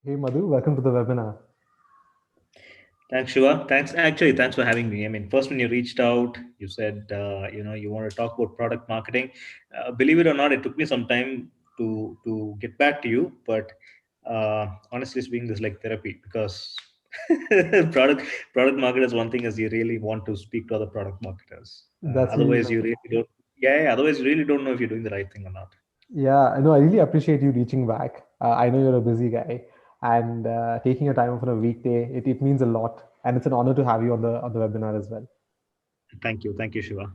Hey Madhu, welcome to the webinar. Thanks, Shiva. Thanks for having me. I mean, first when you reached out, you said you want to talk about product marketing. Believe it or not, it took me some time to get back to you. But honestly speaking, this is like therapy because product product marketers. One thing is you really want to speak to other product marketers. That's really Otherwise, you nice. really don't. Yeah. Otherwise, you really don't know if you're doing the right thing or not. Yeah, I know. I really appreciate you reaching back. I know you're a busy guy, and taking your time off on a weekday, it means a lot, and it's an honor to have you on the webinar as well. Thank you, Shiva.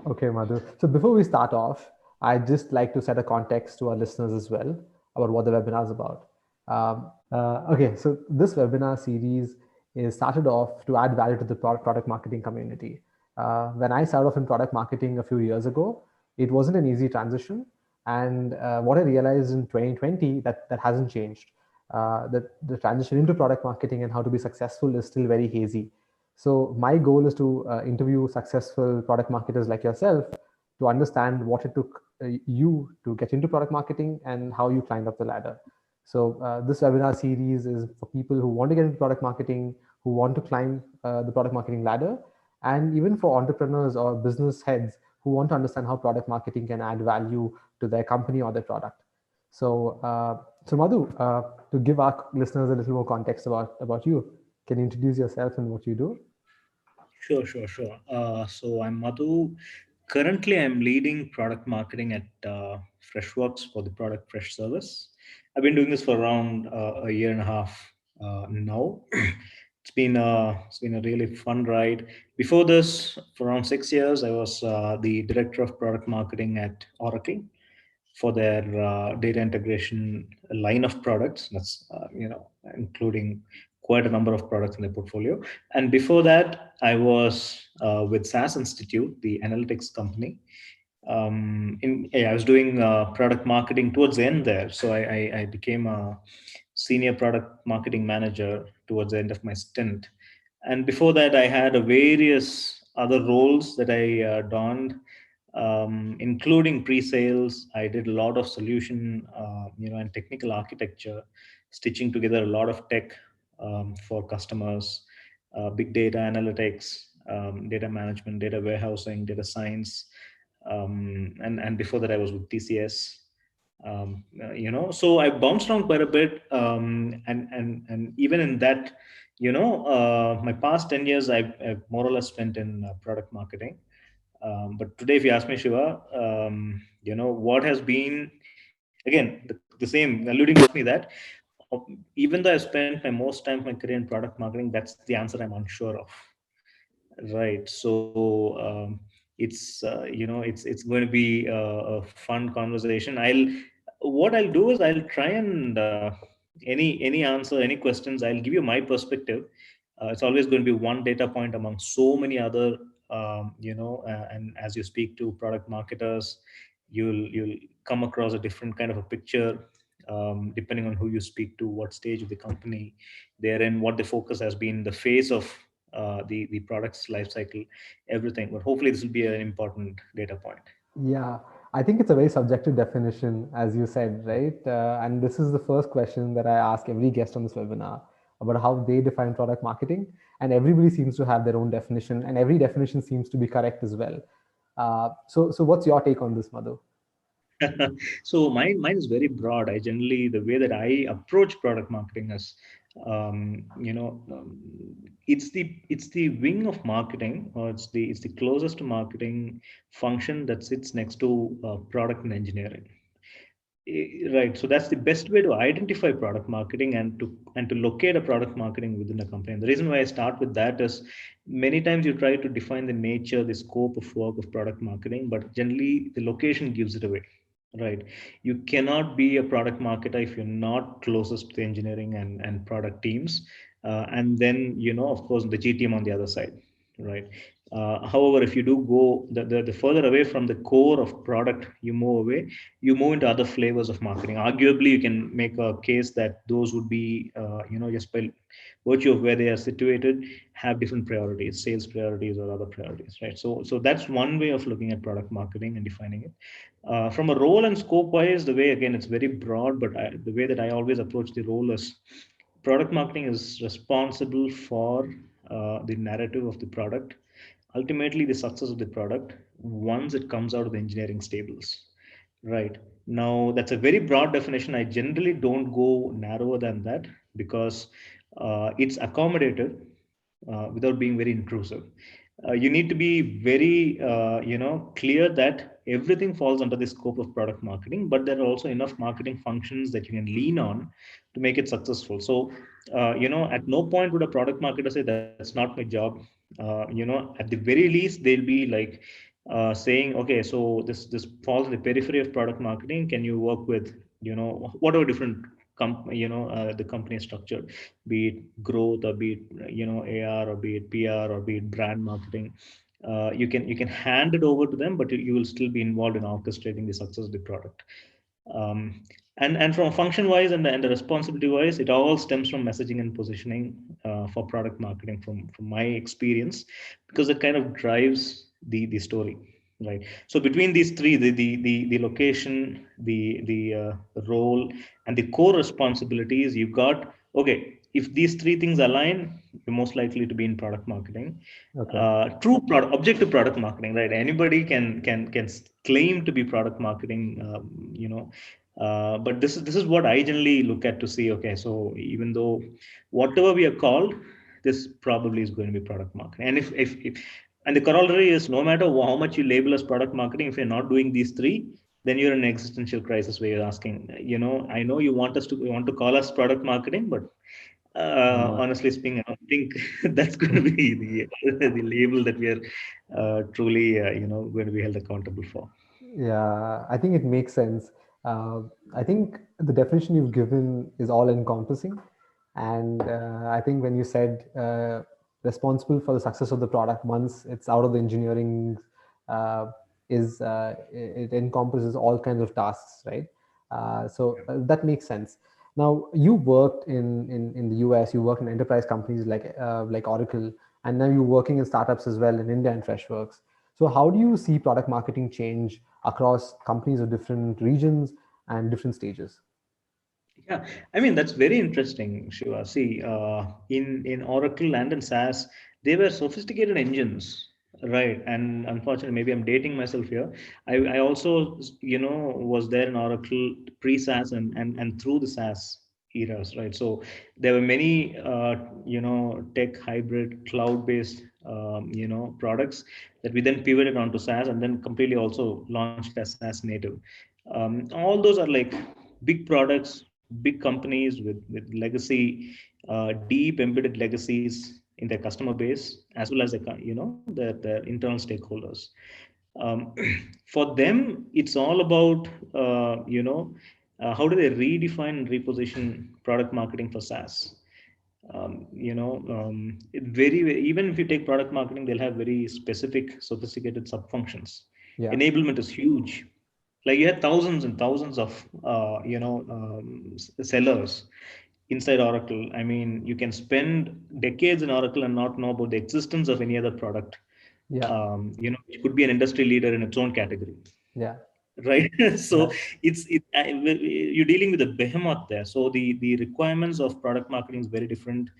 Okay, Madhu. So before we start off, I'd just like to set a context to our listeners as well about what the webinar is about. Okay, so this webinar series is started off to add value to the product marketing community. When I started off in product marketing a few years ago, it wasn't an easy transition. And what I realized in 2020 that hasn't changed. That the transition into product marketing and how to be successful is still very hazy. So my goal is to interview successful product marketers like yourself to understand what it took you to get into product marketing and how you climbed up the ladder. So this webinar series is for people who want to get into product marketing, who want to climb the product marketing ladder, and even for entrepreneurs or business heads who want to understand how product marketing can add value to their company or their product. So Madhu, to give our listeners a little more context about you, can you introduce yourself and what you do? Sure. So I'm Madhu. Currently, I'm leading product marketing at Freshworks for the product Fresh service. I've been doing this for around a year and a half now. It's been a really fun ride. Before this, for around 6 years, I was the director of product marketing at Oracle for their data integration line of products. That's including quite a number of products in the portfolio. And before that, I was with SAS Institute, the analytics company. I was doing product marketing towards the end there, so I became a senior product marketing manager towards the end of my stint. And before that, I had a various other roles that I donned, including pre-sales. I did a lot of solution, and technical architecture, stitching together a lot of tech for customers, big data analytics, data management, data warehousing, data science, and before that, I was with TCS. So I bounced around quite a bit, and even in that, my past 10 years, I've more or less spent in product marketing. But today, if you ask me, Shiva, what has been, again, the same, alluding to me that even though I spent my most time of my career in product marketing, that's the answer I'm unsure of. Right. So it's going to be a fun conversation. What I'll do is I'll try and any answer, any questions, I'll give you my perspective. It's always going to be one data point among so many other, and as you speak to product marketers, you'll come across a different kind of a picture, depending on who you speak to, what stage of the company they're in, what the focus has been, the phase of the product's life cycle, everything. But hopefully, this will be an important data point. Yeah, I think it's a very subjective definition, as you said, right? And this is the first question that I ask every guest on this webinar about how they define product marketing. And everybody seems to have their own definition, and every definition seems to be correct as well. So what's your take on this, Madhu? So mine is very broad. I generally, the way that I approach product marketing is, it's the wing of marketing, or it's the closest to marketing function that sits next to product and engineering. Right. So that's the best way to identify product marketing and to locate a product marketing within a company. And the reason why I start with that is many times you try to define the nature, the scope of work of product marketing, but generally the location gives it away. Right. You cannot be a product marketer if you're not closest to the engineering and product teams. And then, of course, the GTM on the other side. Right. However, if you do go the further away from the core of product you move away, you move into other flavors of marketing. Arguably, you can make a case that those would be, just by virtue of where they are situated, have different priorities, sales priorities or other priorities, right? So that's one way of looking at product marketing and defining it. From a role and scope wise, the way, again, it's very broad, but the way that I always approach the role is Product marketing is responsible for the narrative of the product, ultimately the success of the product once it comes out of the engineering stables. Right. Now, that's a very broad definition. I generally don't go narrower than that because it's accommodative without being very intrusive. You need to be very, clear that everything falls under the scope of product marketing, but there are also enough marketing functions that you can lean on to make it successful. So, at no point would a product marketer say that's not my job. At the very least, they'll be like saying, okay, so this falls in the periphery of product marketing. Can you work with whatever different the company is structured, be it growth or be it AR or be it PR or be it brand marketing. You can hand it over to them, but you will still be involved in orchestrating the success of the product. um, and from function wise and the responsibility wise, it all stems from messaging and positioning for product marketing from my experience, because it kind of drives the story, right? So between these three, the location, the role, and the core responsibilities, you got, okay, if these three things align, you're most likely to be in product marketing. Okay. True product, objective product marketing, right? Anybody can claim to be product marketing, but this is what I generally look at to see. Okay, so even though whatever we are called, this probably is going to be product marketing. And if and the corollary is, no matter how much you label as product marketing, if you're not doing these three, then you're in an existential crisis where you're asking, I know you want to call us product marketing, but Yeah. honestly speaking, I don't think that's going to be the label that we are truly going to be held accountable for. Yeah, I think it makes sense. Uh, I think the definition you've given is all encompassing. And I think when you said responsible for the success of the product once it's out of the engineering, uh, it encompasses all kinds of tasks, right? That makes sense. Now, you worked in the US, you work in enterprise companies like Oracle, and now you're working in startups as well in India and Freshworks. So, how do you see product marketing change across companies of different regions and different stages? Yeah, I mean that's very interesting, Shiva. See, in Oracle and in SaaS, they were sophisticated engines, right? And unfortunately, maybe I'm dating myself here. I also was there in Oracle pre-SaaS and through the SaaS eras, right? So there were many tech hybrid cloud-based products that we then pivoted onto SaaS and then completely also launched as SaaS native. All those are like big products, big companies with legacy, deep embedded legacies in their customer base, as well as their internal stakeholders. Um, for them, it's all about how do they redefine and reposition product marketing for SaaS. Even if you take product marketing, they'll have very specific, sophisticated sub functions. Yeah, Enablement is huge. Like you had thousands and thousands of sellers inside Oracle. I mean, you can spend decades in Oracle and not know about the existence of any other product. yeah, It could be an industry leader in its own category, yeah, right? So yeah, you're dealing with a behemoth there. So the requirements of product marketing is very different.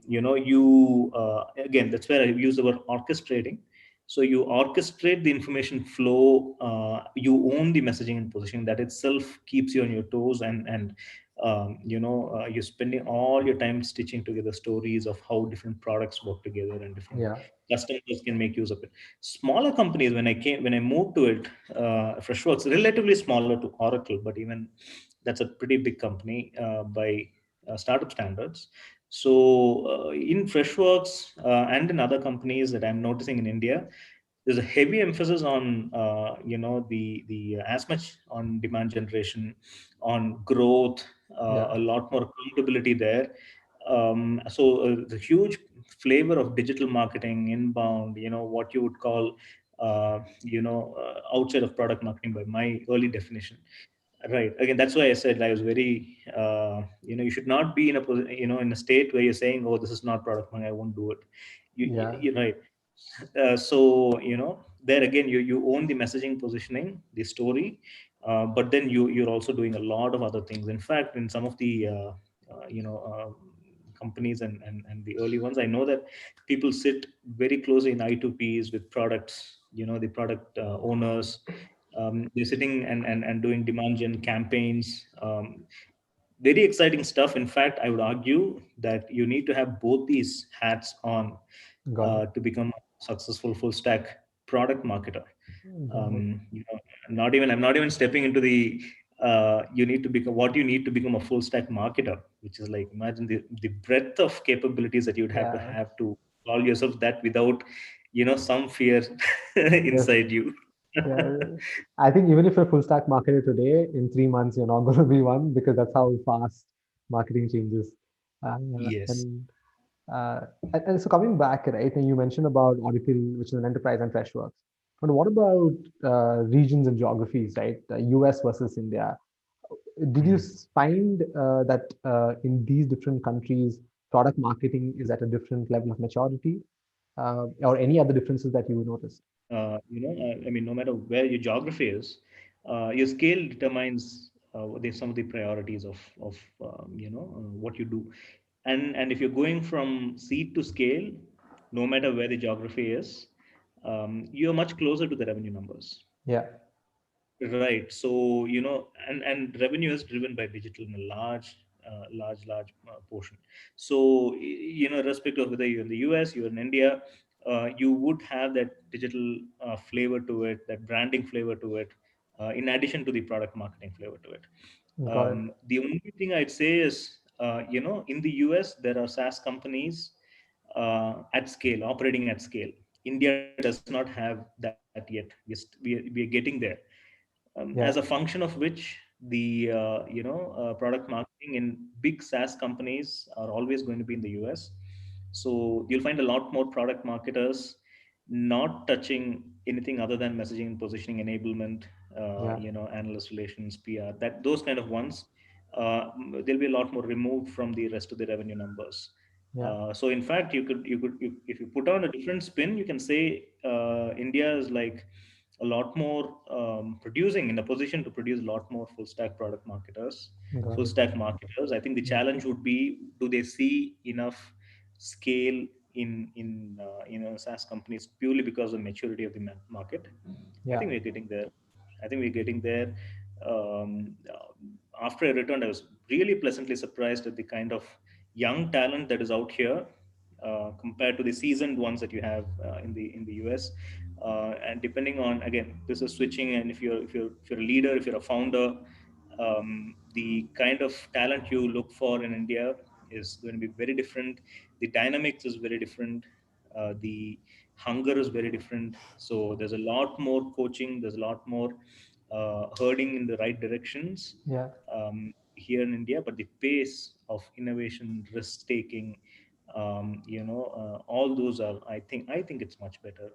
You again, that's where I use the word orchestrating. So you orchestrate the information flow. You own the messaging and positioning. That itself keeps you on your toes, and you're spending all your time stitching together stories of how different products work together and different yeah, customers can make use of it. Smaller companies, when I moved to it, Freshworks relatively smaller to Oracle, but even that's a pretty big company by startup standards. So in Freshworks and in other companies that I'm noticing in India, there's a heavy emphasis on the as much on demand generation, on growth, yeah, a lot more accountability there. So the huge flavor of digital marketing, inbound, what you would call outside of product marketing by my early definition. Right. Again, that's why I said I was very, you should not be in in a state where you're saying, "Oh, this is not product marketing. I won't do it." yeah, You're right. So there again, you own the messaging, positioning, the story, but then you're also doing a lot of other things. In fact, in some of the companies and the early ones. I know that people sit very closely in I2Ps with products, the product owners. They're sitting and doing demand gen campaigns. Very exciting stuff. In fact, I would argue that you need to have both these hats on Got it. to become a successful full stack product marketer. Got it. Not even I'm not even stepping into the you need to become what you need to become a full stack marketer, which is like imagine the breadth of capabilities that you'd Yeah. have to call yourself that without some fear Yes. inside you. Yeah. I think even if you're a full stack marketer today, in 3 months you're not going to be one because that's how fast marketing changes. Uh, Yes. and Uh, and so coming back, right, and you mentioned about Oracle, which is an enterprise and Freshworks. But what about regions and geographies, right? US versus India. Did you Hmm. find that in these different countries, product marketing is at a different level of maturity, or any other differences that you noticed? I mean, no matter where your geography is, your scale determines some of the priorities of what you do, and if you're going from seed to scale, no matter where the geography is, you're much closer to the revenue numbers. Yeah, Right. So, and revenue is driven by digital in a large portion. So, irrespective of whether you're in the US, you're in India, you would have that digital flavor to it, that branding flavor to it, in addition to the product marketing flavor to it. got it. The only thing I'd say is, in the US, there are SaaS companies at scale, operating at scale. India does not have that yet. We are getting there as a Yeah, function of which the product marketing in big SaaS companies are always going to be in the US. So you'll find a lot more product marketers not touching anything other than messaging and positioning enablement, yeah, analyst relations, PR, that those kind of ones. There'll be a lot more removed from the rest of the revenue numbers. yeah, So in fact, if you put on a different spin, you can say India is like a lot more producing in a position to produce a lot more full stack product marketers, got full it. stack marketers. I think the Yeah, challenge would be, do they see enough scale in SaaS companies purely because of the maturity of the market? I yeah, think we're getting there. I think we're getting there. After I returned, I was really pleasantly surprised at the kind of young talent that is out here compared to the seasoned ones that you have in the US. And depending on, again, this is switching, and if you're a leader, if you're a founder, the kind of talent you look for in India is going to be very different. The dynamics is very different. The hunger is very different. So there's a lot more coaching. There's a lot more herding in the right directions yeah. here in India. But the pace of innovation, risk taking, all those are. I think it's much better,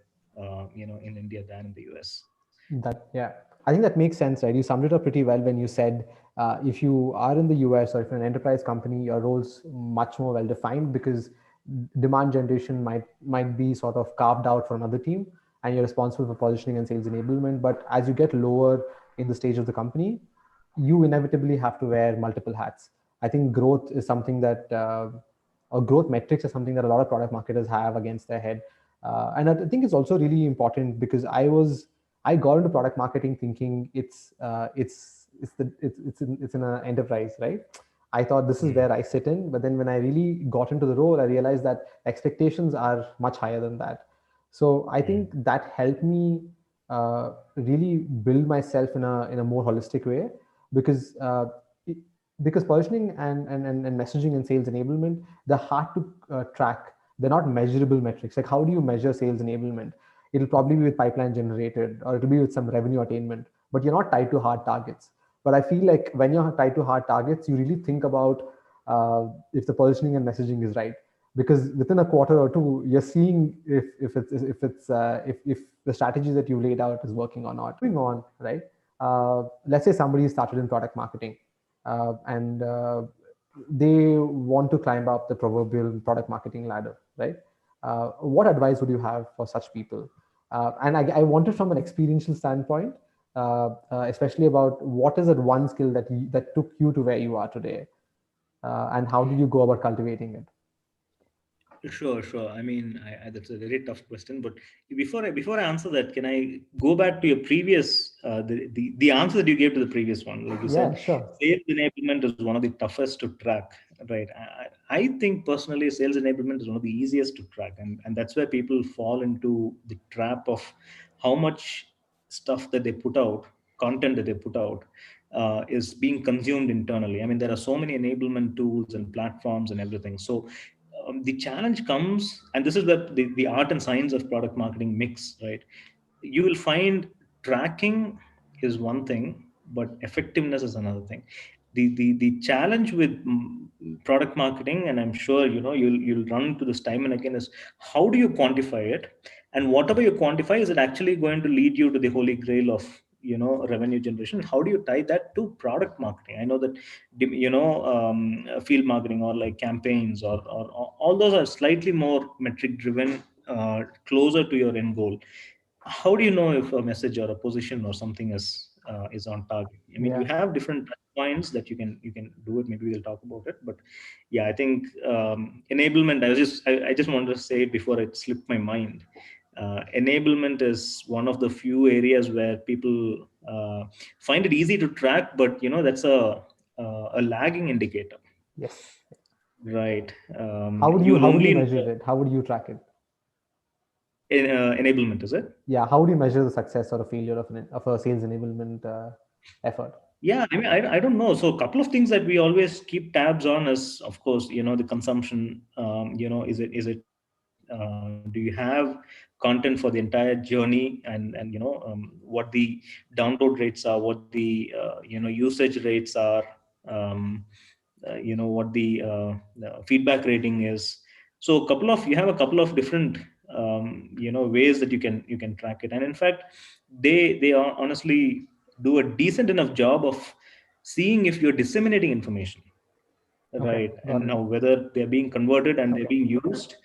in India than in the US. That, yeah, I think that makes sense, right? You summed it up pretty well when you said if you are in the US or if you're an enterprise company, your role's much more well defined because demand generation might be sort of carved out for another team, and you're responsible for positioning and sales enablement. But as you get lower in the stage of the company, you inevitably have to wear multiple hats. I think growth is something that, or growth metrics is something that a lot of product marketers have against their head. And I think it's also really important because I got into product marketing thinking it's in an enterprise, right? I thought this is Mm, where I sit in, but then when I really got into the role, I realized that expectations are much higher than that. So I mm, think that helped me really build myself in a more holistic way because it, because positioning and messaging and sales enablement, they're hard to track. They're not measurable metrics. Like how do you measure sales enablement? It'll probably be with pipeline generated or it'll be with some revenue attainment, but you're not tied to hard targets. But I feel like when you're tied to hard targets, you really think about if the positioning and messaging is right, because within a quarter or two you're seeing if the strategy that you laid out is working or not. Moving on, right? Let's say somebody started in product marketing and they want to climb up the proverbial product marketing ladder, right? What advice would you have for such people? And I wanted from an experiential standpoint, especially about what is that one skill that took you to where you are today. and how do you go about cultivating it? Sure, sure. I mean, that's a very tough question. But before I answer that, can I go back to your previous the answer that you gave to the previous one? Like you Yeah, said, sure. sales enablement is one of the toughest to track, right? I think personally, sales enablement is one of the easiest to track, and that's where people fall into the trap of how much stuff that they put out, content that they put out, is being consumed internally. I mean, there are so many enablement tools and platforms and everything. So the challenge comes, and this is where the art and science of product marketing mix, right? You will find tracking is one thing, but effectiveness is another thing. The challenge with product marketing, and I'm sure you'll run into this time and again, is how do you quantify it? And whatever you quantify, is it actually going to lead you to the holy grail of revenue generation? How do you tie that to product marketing? I know that field marketing or like campaigns or all those are slightly more metric driven, closer to your end goal. How do you know if a message or a position or something is on target? I mean, you Yeah. have different touch points that you can do it. Maybe we'll talk about it, but yeah, I think enablement. I just wanted to say it before it slipped my mind. Enablement is one of the few areas where people find it easy to track, but that's a lagging indicator, Yes. right? How would you You'll how would you only measure know it? How would you track it? enablement, is it? Yeah, how would you measure the success or a failure of a sales enablement effort? Yeah, I mean, I don't know. So a couple of things that we always keep tabs on is, of course, the consumption. Do you have content for the entire journey, and what the download rates are, what the usage rates are, um, what the feedback rating is. So you have a couple of different ways that you can track it, and in fact, they are honestly do a decent enough job of seeing if you're disseminating information, Okay, right? got And it. now whether they're being converted and they're being used,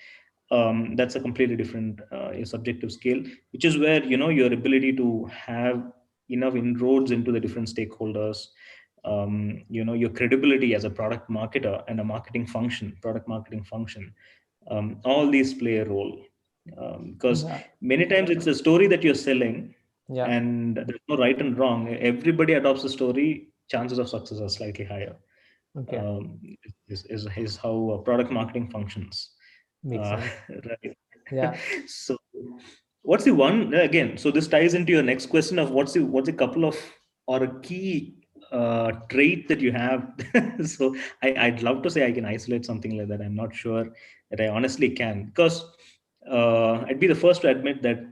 that's a completely different subjective scale, which is where your ability to have enough inroads into the different stakeholders, your credibility as a product marketer and a product marketing function, all these play a role, because Yeah. many times it's a story that you're selling, Yeah. and there's no right and wrong. Everybody adopts the story, chances of success are slightly higher. Okay. um, is how product marketing functions. Makes uh, sense. right. Yeah. So what's the one again, so this ties into your next question of what's a couple of or a key trait that you have. So I'd love to say I can isolate something like that. I'm not sure that I honestly can, because I'd be the first to admit that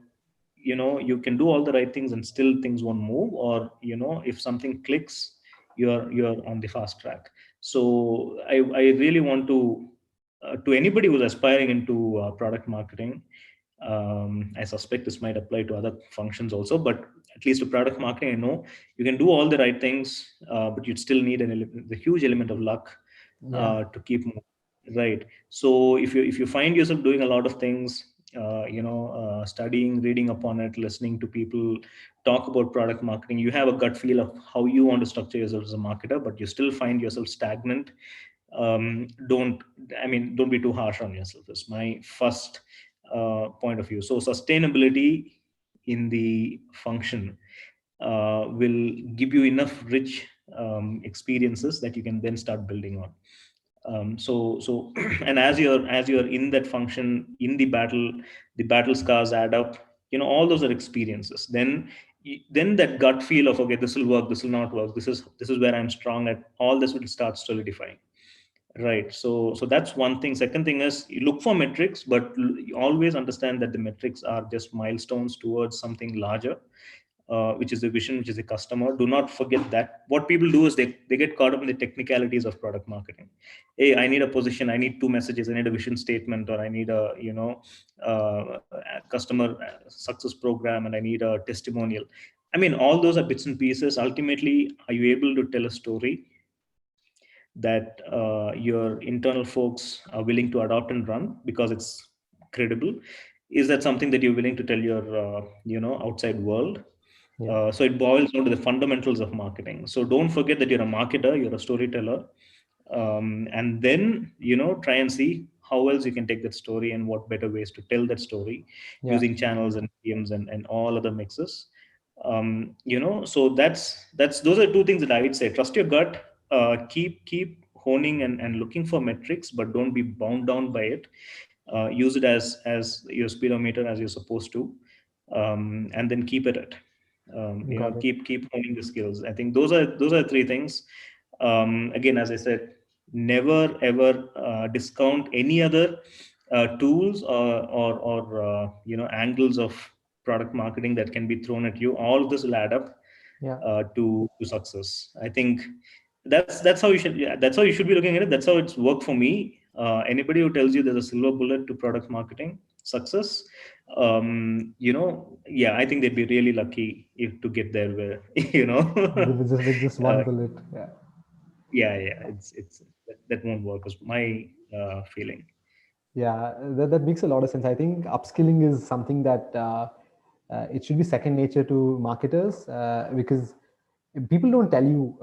you can do all the right things and still things won't move, or if something clicks, you're on the fast track. So I really want to anybody who's aspiring into product marketing, I suspect this might apply to other functions also, but at least to product marketing, I know you can do all the right things, but you'd still need the huge element of luck Yeah. to keep moving, right? So if you find yourself doing a lot of things, studying, reading upon it, listening to people talk about product marketing, you have a gut feel of how you want to structure yourself as a marketer, but you still find yourself stagnant. Don't don't be too harsh on yourself, is my first point of view. So sustainability in the function will give you enough rich experiences that you can then start building on. So and as you're in that function, in the battle scars add up, all those are experiences. Then that gut feel of, okay, this will work, this will not work, this is where I'm strong at, all this will start solidifying. Right. So that's one thing. Second thing is, you look for metrics, but you always understand that the metrics are just milestones towards something larger, which is the vision, which is the customer. Do not forget that. What people do is they get caught up in the technicalities of product marketing. Hey, I need a position, I need two messages, I need a vision statement, or I need a customer success program, and I need a testimonial. I mean, all those are bits and pieces. Ultimately, are you able to tell a story that your internal folks are willing to adopt and run because it's credible? Is that something that you're willing to tell your outside world? Yeah. So it boils down to the fundamentals of marketing. So don't forget that you're a marketer, you're a storyteller, and then try and see how else you can take that story and what better ways to tell that story Yeah, using channels and mediums and all other mixes. So that's those are two things that I would say: trust your gut, keep honing and looking for metrics, but don't be bound down by it. Use it as your speedometer, as you're supposed to, and then keep at it. got it. Keep honing the skills. I think those are three things. Again, as I said, never ever discount any other tools or angles of product marketing that can be thrown at you. All of this will add up Yeah, to success. I think that's how you should, yeah, that's how you should be looking at it. That's how it's worked for me. Anybody who tells you there's a silver bullet to product marketing success, yeah, I think they'd be really lucky if to get there where with just one uh, bullet. Yeah. yeah, it's that won't work is my feeling. Yeah, that makes a lot of sense. I think upskilling is something that it should be second nature to marketers, because people don't tell you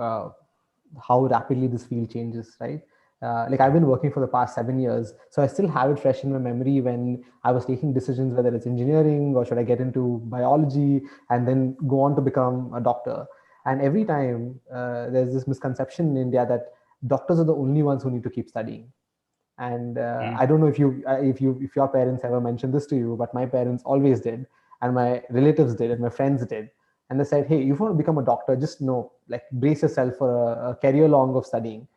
how rapidly this field changes, right? Like I've been working for the past 7 years, so I still have it fresh in my memory when I was taking decisions whether it's engineering or should I get into biology and then go on to become a doctor. And every time there's this misconception in India that doctors are the only ones who need to keep studying. And Mm. I don't know if your parents ever mentioned this to you, but my parents always did, and my relatives did, and my friends did. And they said, hey, if you want to become a doctor, just know, like, brace yourself for a career long of studying.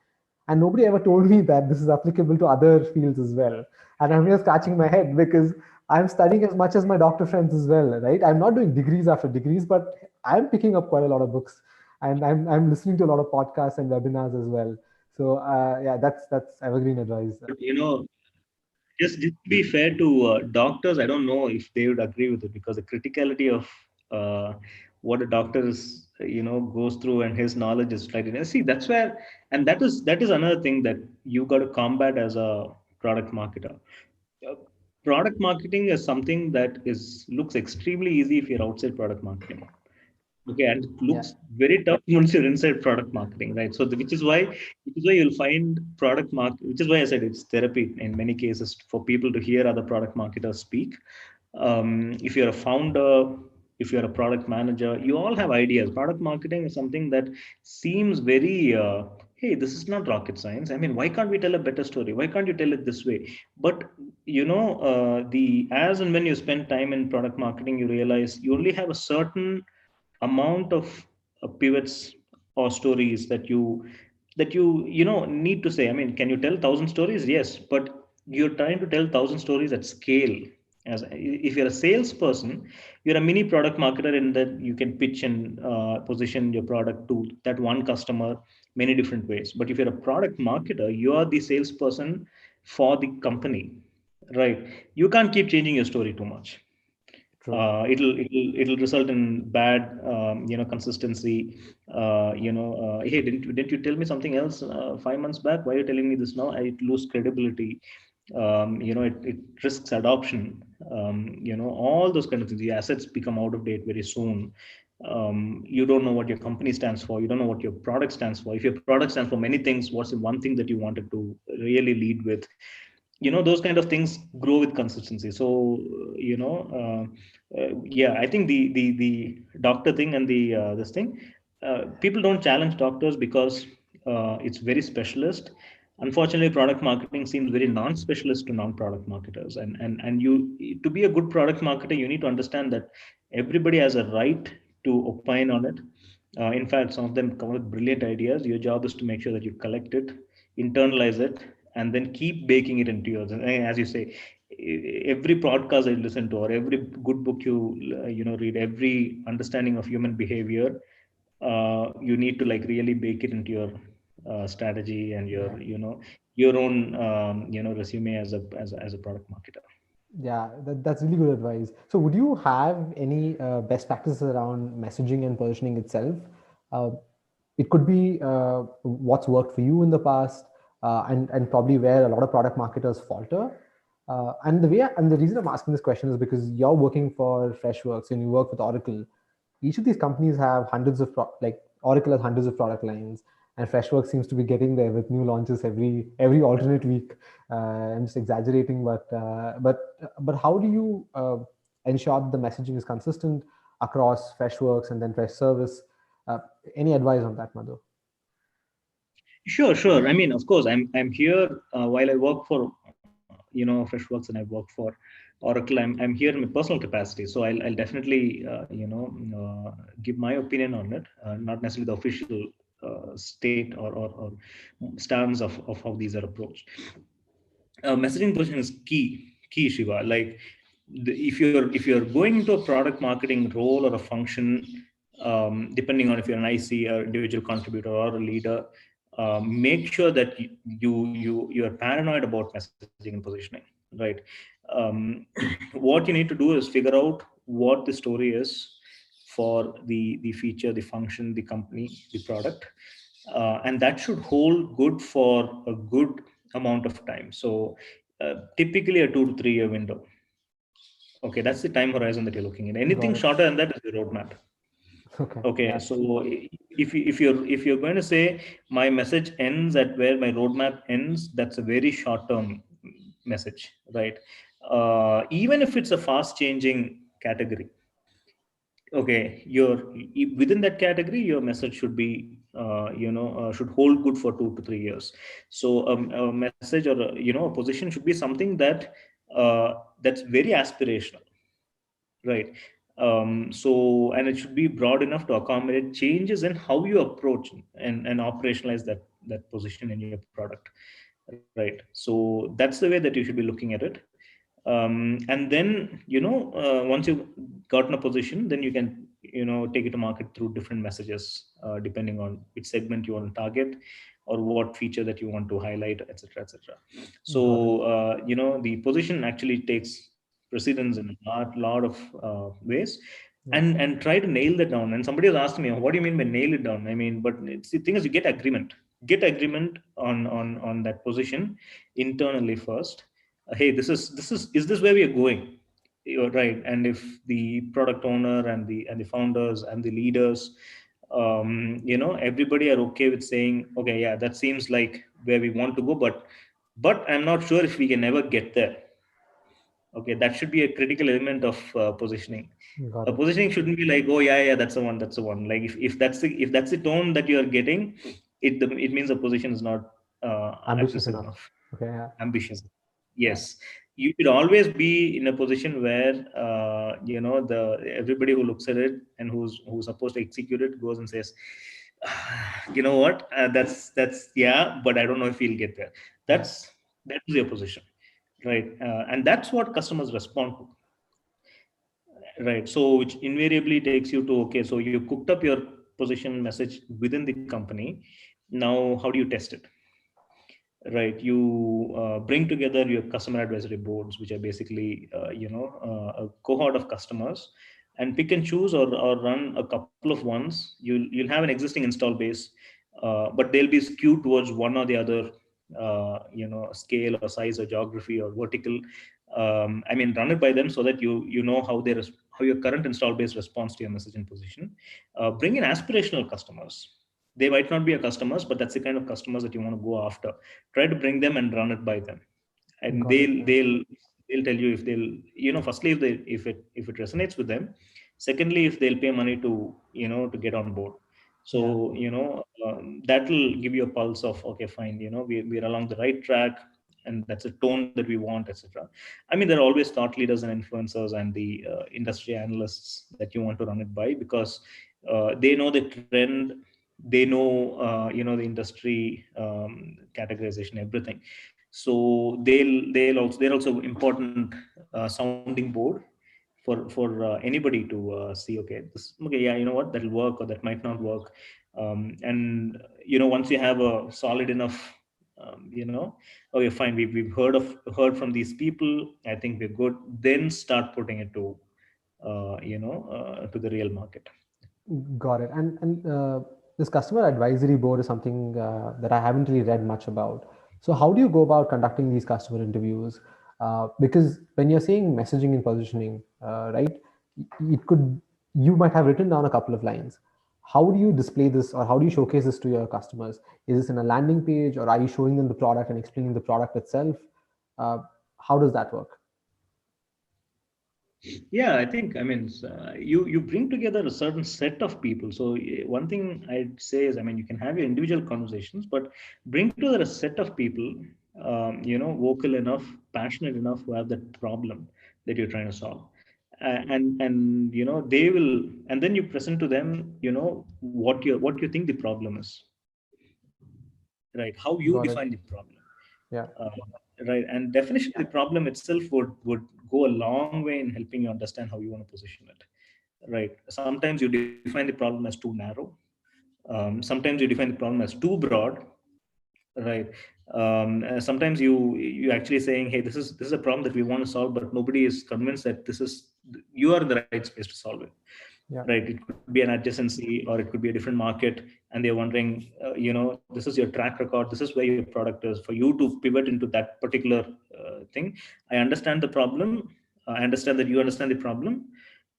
And nobody ever told me that this is applicable to other fields as well. And I'm here scratching my head because I'm studying as much as my doctor friends as well, right? I'm not doing degrees after degrees, but I'm picking up quite a lot of books, and I'm listening to a lot of podcasts and webinars as well. So yeah, that's evergreen advice. But just to be fair to doctors, I don't know if they would agree with it because the criticality of what a doctor is, goes through and his knowledge is right. See, that's where, and that is another thing that you got to combat as a product marketer. Uh, Product marketing is something that is looks extremely easy if you're outside product marketing. Okay, and it Yeah, looks very tough once you're inside product marketing, right? So, which is why you'll find product market, which is why I said it's therapy in many cases for people to hear other product marketers speak. If you're a founder, if you're a product manager, you all have ideas. Product marketing is something that seems very, hey, this is not rocket science. I mean, why can't we tell a better story? Why can't you tell it this way? But the as and when you spend time in product marketing, you realize you only have a certain amount of pivots or stories that you need to say. I mean, can you tell 1,000 stories? Yes, but you're trying to tell 1,000 stories at scale. As if you're a salesperson, you're a mini product marketer in that you can pitch and position your product to that one customer many different ways. But if you're a product marketer, you are the salesperson for the company, right? You can't keep changing your story too much. true. It'll result in bad consistency. Hey, didn't you tell me something else 5 months back? Why are you telling me this now? I lose credibility. It risks adoption. All those kind of things. The assets become out of date very soon. You don't know what your company stands for. You don't know what your product stands for. If your product stands for many things, what's the one thing that you wanted to really lead with? Those kind of things grow with consistency. So yeah, I think the doctor thing and the this thing, people don't challenge doctors because it's very specialist. Unfortunately, product marketing seems very non-specialist to non-product marketers, and you, to be a good product marketer, you need to understand that everybody has a right to opine on it. In fact, some of them come with brilliant ideas. Your job is to make sure that you collect it, internalize it, and then keep baking it into yours. And as you say, every podcast I listen to, or every good book you read, every understanding of human behavior, you need to like really bake it into your strategy and Yeah. your own resume as a product marketer. Yeah, that's really good advice. So, would you have any best practices around messaging and positioning itself? Uh, it could be what's worked for you in the past, and probably where a lot of product marketers falter. And the reason I'm asking this question is because you're working for Freshworks and you work with Oracle. Each of these companies have hundreds of like Oracle has hundreds of product lines. and Freshworks seems to be getting there with new launches every alternate week. I'm just exaggerating, but how do you ensure that the messaging is consistent across Freshworks and then Fresh Service? Uh, any advice on that, Madhu? Sure, sure. I mean, of course, I'm here while I work for Freshworks, and I work for Oracle. I'm here in my personal capacity, so I'll definitely give my opinion on it, not necessarily the official state or stance of how these are approached. Messaging position is key, Shiva. Like if you're going into a product marketing role or a function, depending on if you're an IC or individual contributor or a leader, make sure that you're paranoid about messaging and positioning, right? um, what you need to do is figure out what the story is for the feature, the function, the company, the product, and that should hold good for a good amount of time. So typically a 2 to 3 year window. Okay, that's the time horizon that you're looking at. Anything Got it. shorter than that is the roadmap. Okay. Okay, Yeah. so if you're going to say my message ends at where my roadmap ends, that's a very short term message, right? Even if it's a fast changing category, okay, within that category, your message should be should hold good for 2 to 3 years. So a message or a position should be something that's very aspirational, right? So, and it should be broad enough to accommodate changes in how you approach and operationalize that position in your product, right? So that's the way that you should be looking at it. And then once you've gotten a position, then you can take it to market through different messages, depending on which segment you want to target or what feature that you want to highlight, etc., etc. Got it. So the position actually takes precedence in a lot of ways, Yeah. and try to nail that down. And somebody was asking me, what do you mean by nail it down? I mean, but the thing is, you get agreement on that position internally first. Hey, is this where we are going? You're right. And if the product owner and the founders and the leaders, everybody are okay with saying, okay, yeah, that seems like where we want to go, but I'm not sure if we can ever get there. Okay, that should be a critical element of positioning. Got A it. positioning shouldn't be like, oh yeah, that's the one. Like if that's the tone that you are getting, it means the position is not Ambitious aggressive enough. enough, Okay. Yeah. ambitious. Yeah. Yes, you should always be in a position where the everybody who looks at it and who's supposed to execute it goes and says, you know what, that's yeah, but I don't know if we'll get there. Yeah. That is your position, right? And that's what customers respond to, right? So which invariably takes you to, okay, so you cooked up your position message within the company. Now how do you test it? Right, you bring together your customer advisory boards, which are basically a cohort of customers, and pick and choose or run a couple of ones. You'll have an existing install base, but they'll be skewed towards one or the other scale or size or geography or vertical. I mean, run it by them so that you know how your current install base responds to your message and position. Bring in aspirational customers. They might not be your customers, but that's the kind of customers that you want to go after. Try to bring them and run it by them, and Got it. Yeah. they'll tell you if they'll, firstly, if it resonates with them. Secondly, if they'll pay money to get on board. Yeah. So that will give you a pulse of, okay, fine, we're along the right track, and that's a tone that we want, etc. I mean, there are always thought leaders and influencers and the industry analysts that you want to run it by, because they know the trend, they know the industry categorization, everything. So they're also important sounding board for anybody to see, okay, this, okay, yeah, you know what, that'll work or that might not work. And once you have a solid enough, okay, fine, we've heard from these people, I think we're good, then start putting it to the real market. Got it. And this customer advisory board is something that I haven't really read much about. So how do you go about conducting these customer interviews? Because when you're saying messaging and positioning, right, it could, you might have written down a couple of lines, How do you display this, or how do you showcase this to your customers? Is this in a landing page, or are you showing them the product and explaining the product itself? uh, how does that work? Yeah, I think, I mean, you bring together a certain set of people. So one thing I'd say is, I mean, you can have your individual conversations, but bring together a set of people, vocal enough, passionate enough, who have that problem that you're trying to solve. And they will, and then you present to them, what you think the problem is, right? How you Got define it. the problem. Yeah. uh, right, and definition of the problem itself would go a long way in helping you understand how you want to position it. Right, sometimes you define the problem as too narrow. Sometimes you define the problem as too broad. Right. Sometimes you actually saying, hey, this is a problem that we want to solve, but nobody is convinced that you are in the right space to solve it. Yeah. Right, it could be an adjacency, or it could be a different market, and they're wondering, this is your track record, this is where your product is, for you to pivot into that particular thing. I understand the problem. I understand that you understand the problem,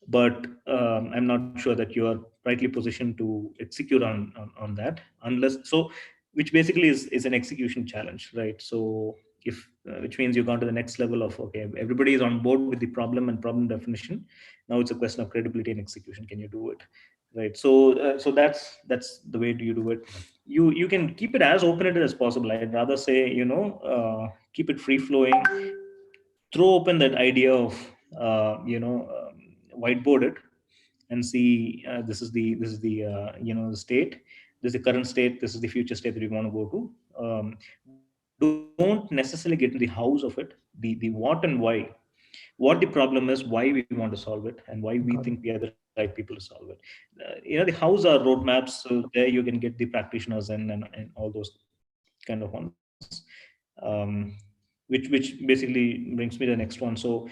but I'm not sure that you are rightly positioned to execute on that, unless so, which basically is an execution challenge, right? So if which means you've gone to the next level of, okay, everybody is on board with the problem and problem definition. Now it's a question of credibility and execution. Can you do it? Right. So that's the way do you do it. You can keep it as open-ended as possible. I'd rather say, keep it free flowing. Throw open that idea of, whiteboard it, and see, the state, this is the current state, this is the future state that we want to go to. Don't necessarily get into the hows of it, the what and why, what the problem is, why we want to solve it, and why we Got think it. we are the right people to solve it. The hows are roadmaps, so there you can get the practitioners and all those kind of ones. um, which basically brings me to the next one. So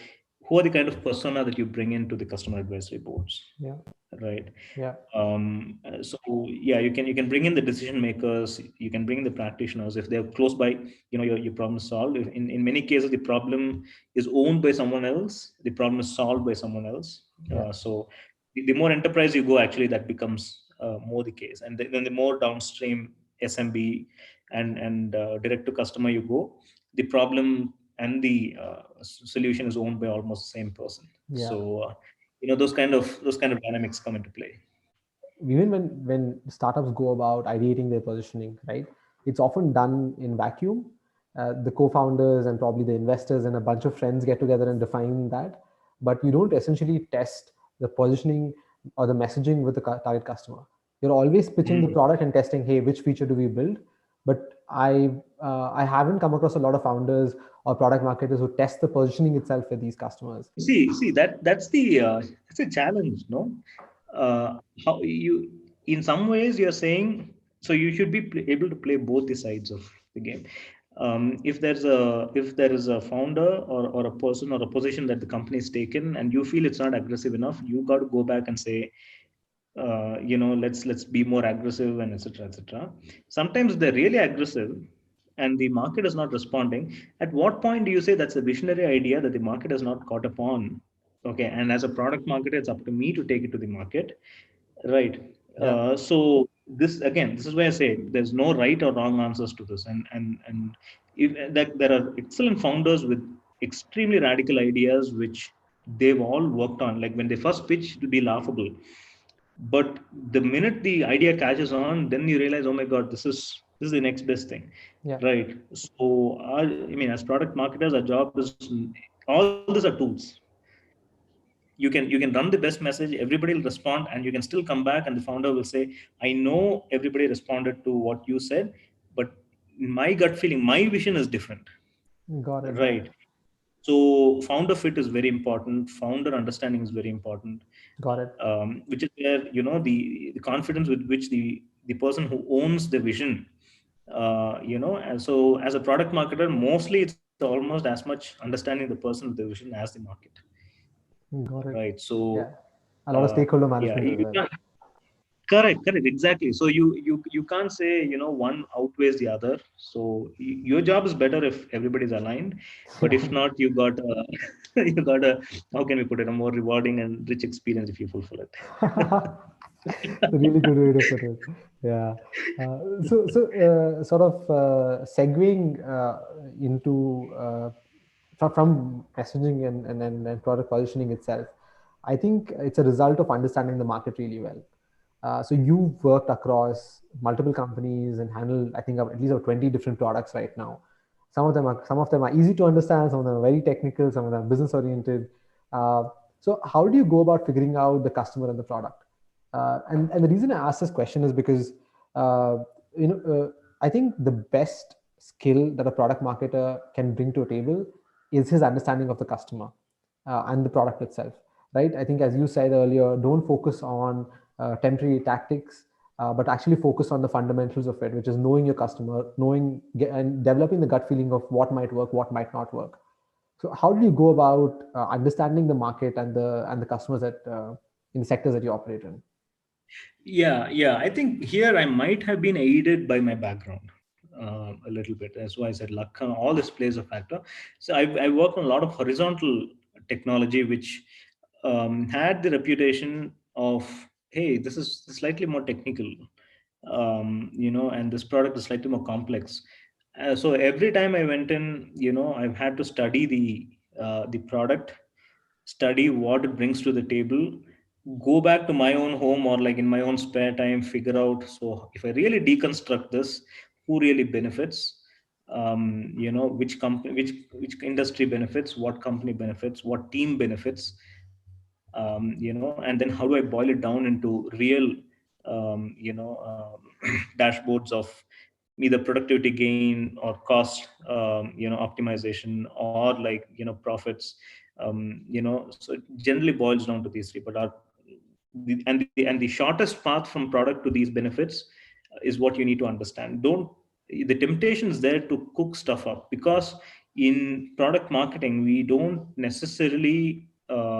who are the kind of persona that you bring into the customer advisory boards? Yeah. Right. Yeah. So yeah, you can bring in the decision makers, you can bring in the practitioners if they're close by. Your problem is solved. In many cases, the problem is owned by someone else, the problem is solved by someone else. Yeah. So the more enterprise you go, actually, that becomes more the case. And then the more downstream SMB and direct to customer you go, the problem and the solution is owned by almost the same person. Yeah. So those kind of dynamics come into play. Even when startups go about ideating their positioning, right, it's often done in vacuum. The co-founders and probably the investors and a bunch of friends get together and define that, but you don't essentially test the positioning or the messaging with the target customer. You're always pitching the Mm. product and testing, hey, which feature do we build? But I haven't come across a lot of founders or product marketers who test the positioning itself with these customers. See, that's a challenge, no? How you, in some ways, you're saying, so you should be able to play both the sides of the game. If there is a founder or a person or a position that the company is taken, and you feel it's not aggressive enough, you got to go back and say, let's be more aggressive, and etc etc. Sometimes they're really aggressive and the market is not responding. At what point do you say that's a visionary idea that the market has not caught upon? Okay, and as a product marketer, it's up to me to take it to the market, right? Yeah. So this is why I say there's no right or wrong answers to this. And if that there are excellent founders with extremely radical ideas which they've all worked on. Like when they first pitch, it will be laughable, but the minute the idea catches on, then you realize, oh my god, this is the next best thing. Yeah. Right. So I mean, as product marketers, our job is, all these are tools. You can run the best message, everybody will respond, and you can still come back and the founder will say, I know everybody responded to what you said, but my gut feeling, my vision is different. Got it. Right. So founder fit is very important. Founder understanding is very important, Got it. which is where, the confidence with which the person who owns the vision, and so as a product marketer, mostly it's almost as much understanding the person with the vision as the market. Got it. Right. So Yeah. A lot of stakeholder yeah, management as you well. can't. Correct, exactly. So you can't say, one outweighs the other. So your job is better if everybody's aligned, but if not, you got a, you got a, how can we put it, a more rewarding and rich experience if you fulfill it. Really good way to put it. Yeah. Sort of segueing into from messaging and product positioning itself, I think it's a result of understanding the market really well. So you've worked across multiple companies and handled, I think, at least 20 different products right now. Some of them are easy to understand, some of them are very technical, some of them are business oriented. Uh, so how do you go about figuring out the customer and the product? And the reason I ask this question is because uh, you know I think the best skill that a product marketer can bring to a table is his understanding of the customer and the product itself, right? I think, as you said earlier, don't focus on temporary tactics, but actually focus on the fundamentals of it, which is knowing your customer, and developing the gut feeling of what might work, what might not work. So, how do you go about understanding the market and the customers that in the sectors that you operate in? Yeah, yeah. I think here I might have been aided by my background a little bit. That's why I said luck. All this plays a factor. So I work on a lot of horizontal technology, which had the reputation of, hey, this is slightly more technical, and this product is slightly more complex. So every time I went in, I've had to study the product, study what it brings to the table, go back to my own home or like in my own spare time, figure out, so if I really deconstruct this, who really benefits, which company, which industry benefits, what company benefits, what team benefits, and then how do I boil it down into real dashboards of either productivity gain or cost optimization, or like profits. So it generally boils down to these three, but the shortest path from product to these benefits is what you need to understand. Don't The temptation is there to cook stuff up, because in product marketing we don't necessarily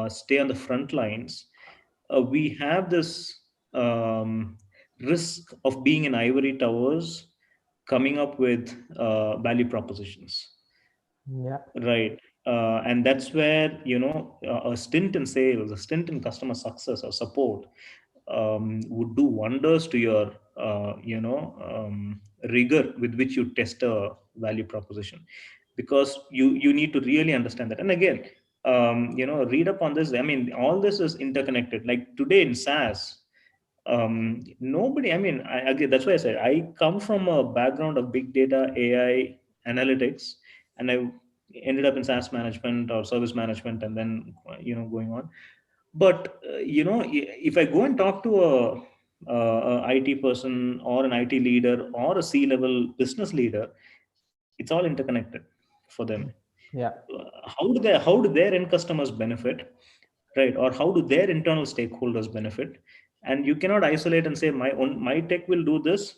stay on the front lines. We have this risk of being in ivory towers, coming up with value propositions. Yeah, Right. And that's where, a stint in sales, a stint in customer success or support would do wonders to your, rigor with which you test a value proposition, because you need to really understand that. And again, read up on this. I mean, all this is interconnected. Like today in SaaS, nobody, I mean, again, that's why I said I come from a background of big data, AI, analytics, and I ended up in SaaS management or service management, and then going on. But if I go and talk to a IT person or an IT leader or a C-level business leader, it's all interconnected for them. yeah, How do their end customers benefit, right? Or how do their internal stakeholders benefit? And you cannot isolate and say my tech will do this,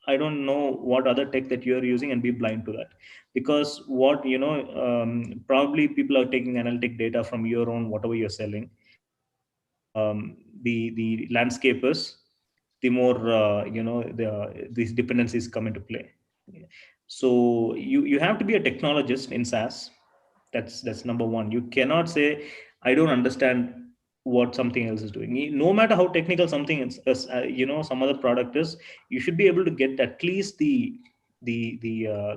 I don't know what other tech that you're using, and be blind to that. Because what probably people are taking analytic data from your own whatever you're selling. The landscape is, the more these dependencies come into play. So you have to be a technologist in SaaS. That's number one. You cannot say I don't understand what something else is doing. No matter how technical something some other product is, you should be able to get at least the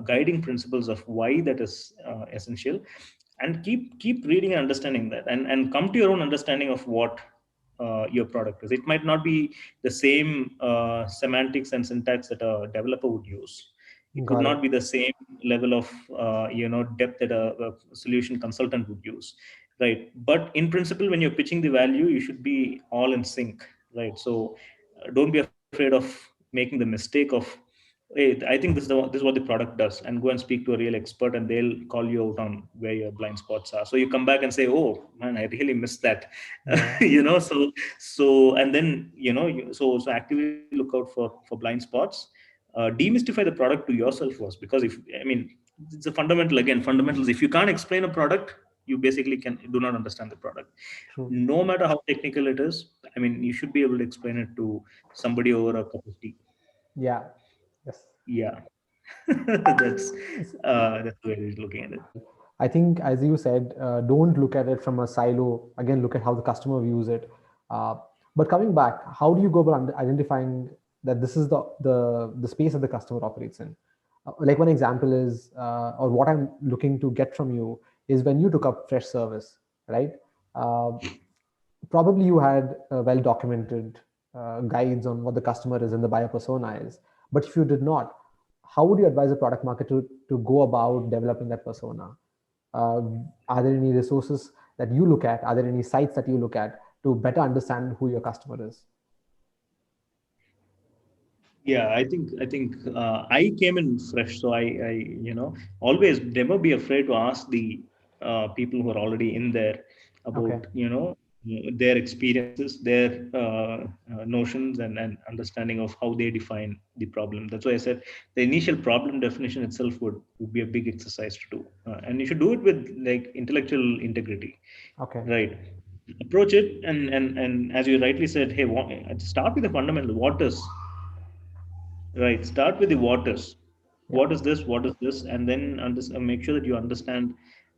guiding principles of why that is essential, and keep reading and understanding that, and come to your own understanding of what your product is. It might not be the same semantics and syntax that a developer would use. It would got it. not be the same level of depth that a solution consultant would use, right? But in principle, when you're pitching the value, you should be all in sync, right? So don't be afraid of making the mistake of, hey, I think this is what the product does, and go and speak to a real expert, and they'll call you out on where your blind spots are. So you come back and say, oh man, I really missed that. Yeah, So and then so actively look out for blind spots. Demystify the product to yourself first, because if, I mean, it's a fundamental, again, fundamentals. If you can't explain a product, you basically can do not understand the product, true. no matter how technical it is. I mean, you should be able to explain it to somebody over a cup of tea. Yeah, yes. Yeah. that's S- that's the way he's looking at it. Well, I think, as you said, don't look at it from a silo. Again, look at how the customer views it. Uh, But coming back, how do you go about identifying that this is the space that the customer operates in? Like one example is, or what I'm looking to get from you is when you took up fresh service, right? Uh, Probably you had well documented guides on what the customer is and the buyer persona is. But if you did not, how would you advise a product marketer to go about developing that persona? Uh, are there any resources that you look at? Are there any sites that you look at to better understand who your customer is? Yeah, I think I came in fresh, so I always never be afraid to ask the people who are already in there Okay, about their experiences, their notions, and understanding of how they define the problem. That's why I said the initial problem definition itself would be a big exercise to do, and you should do it with like intellectual integrity, okay, right? Approach it, and as you rightly said, hey, start with the fundamental. What is Right. Start with the waters. yeah, What is this? What is this? And then make sure that you understand,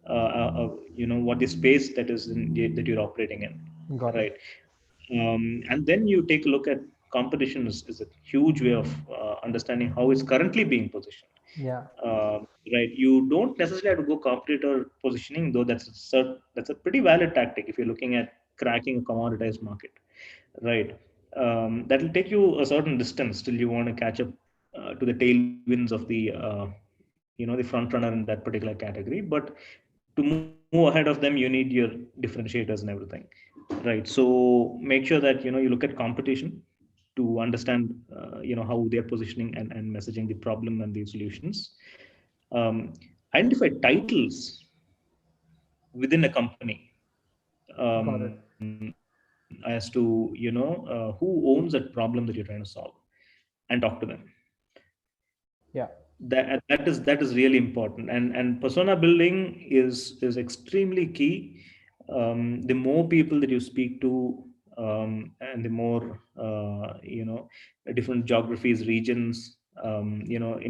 what the space that is that you're operating in. got it. Right. And then you take a look at competition is a huge way of understanding how it's currently being positioned. Yeah, Right. You don't necessarily have to go competitor positioning, though that's a pretty valid tactic if you're looking at cracking a commoditized market. Right. That will take you a certain distance till you want to catch up to the tailwinds of the front runner in that particular category. But to move ahead of them, you need your differentiators and everything. Right. So make sure that you look at competition to understand how they're positioning and messaging the problem and the solutions. Um, Identify titles within a company got it. as to who owns that problem that you're trying to solve, and talk to them. Yeah, That is really important, and persona building is extremely key. The more people that you speak to, and the more different geographies, regions,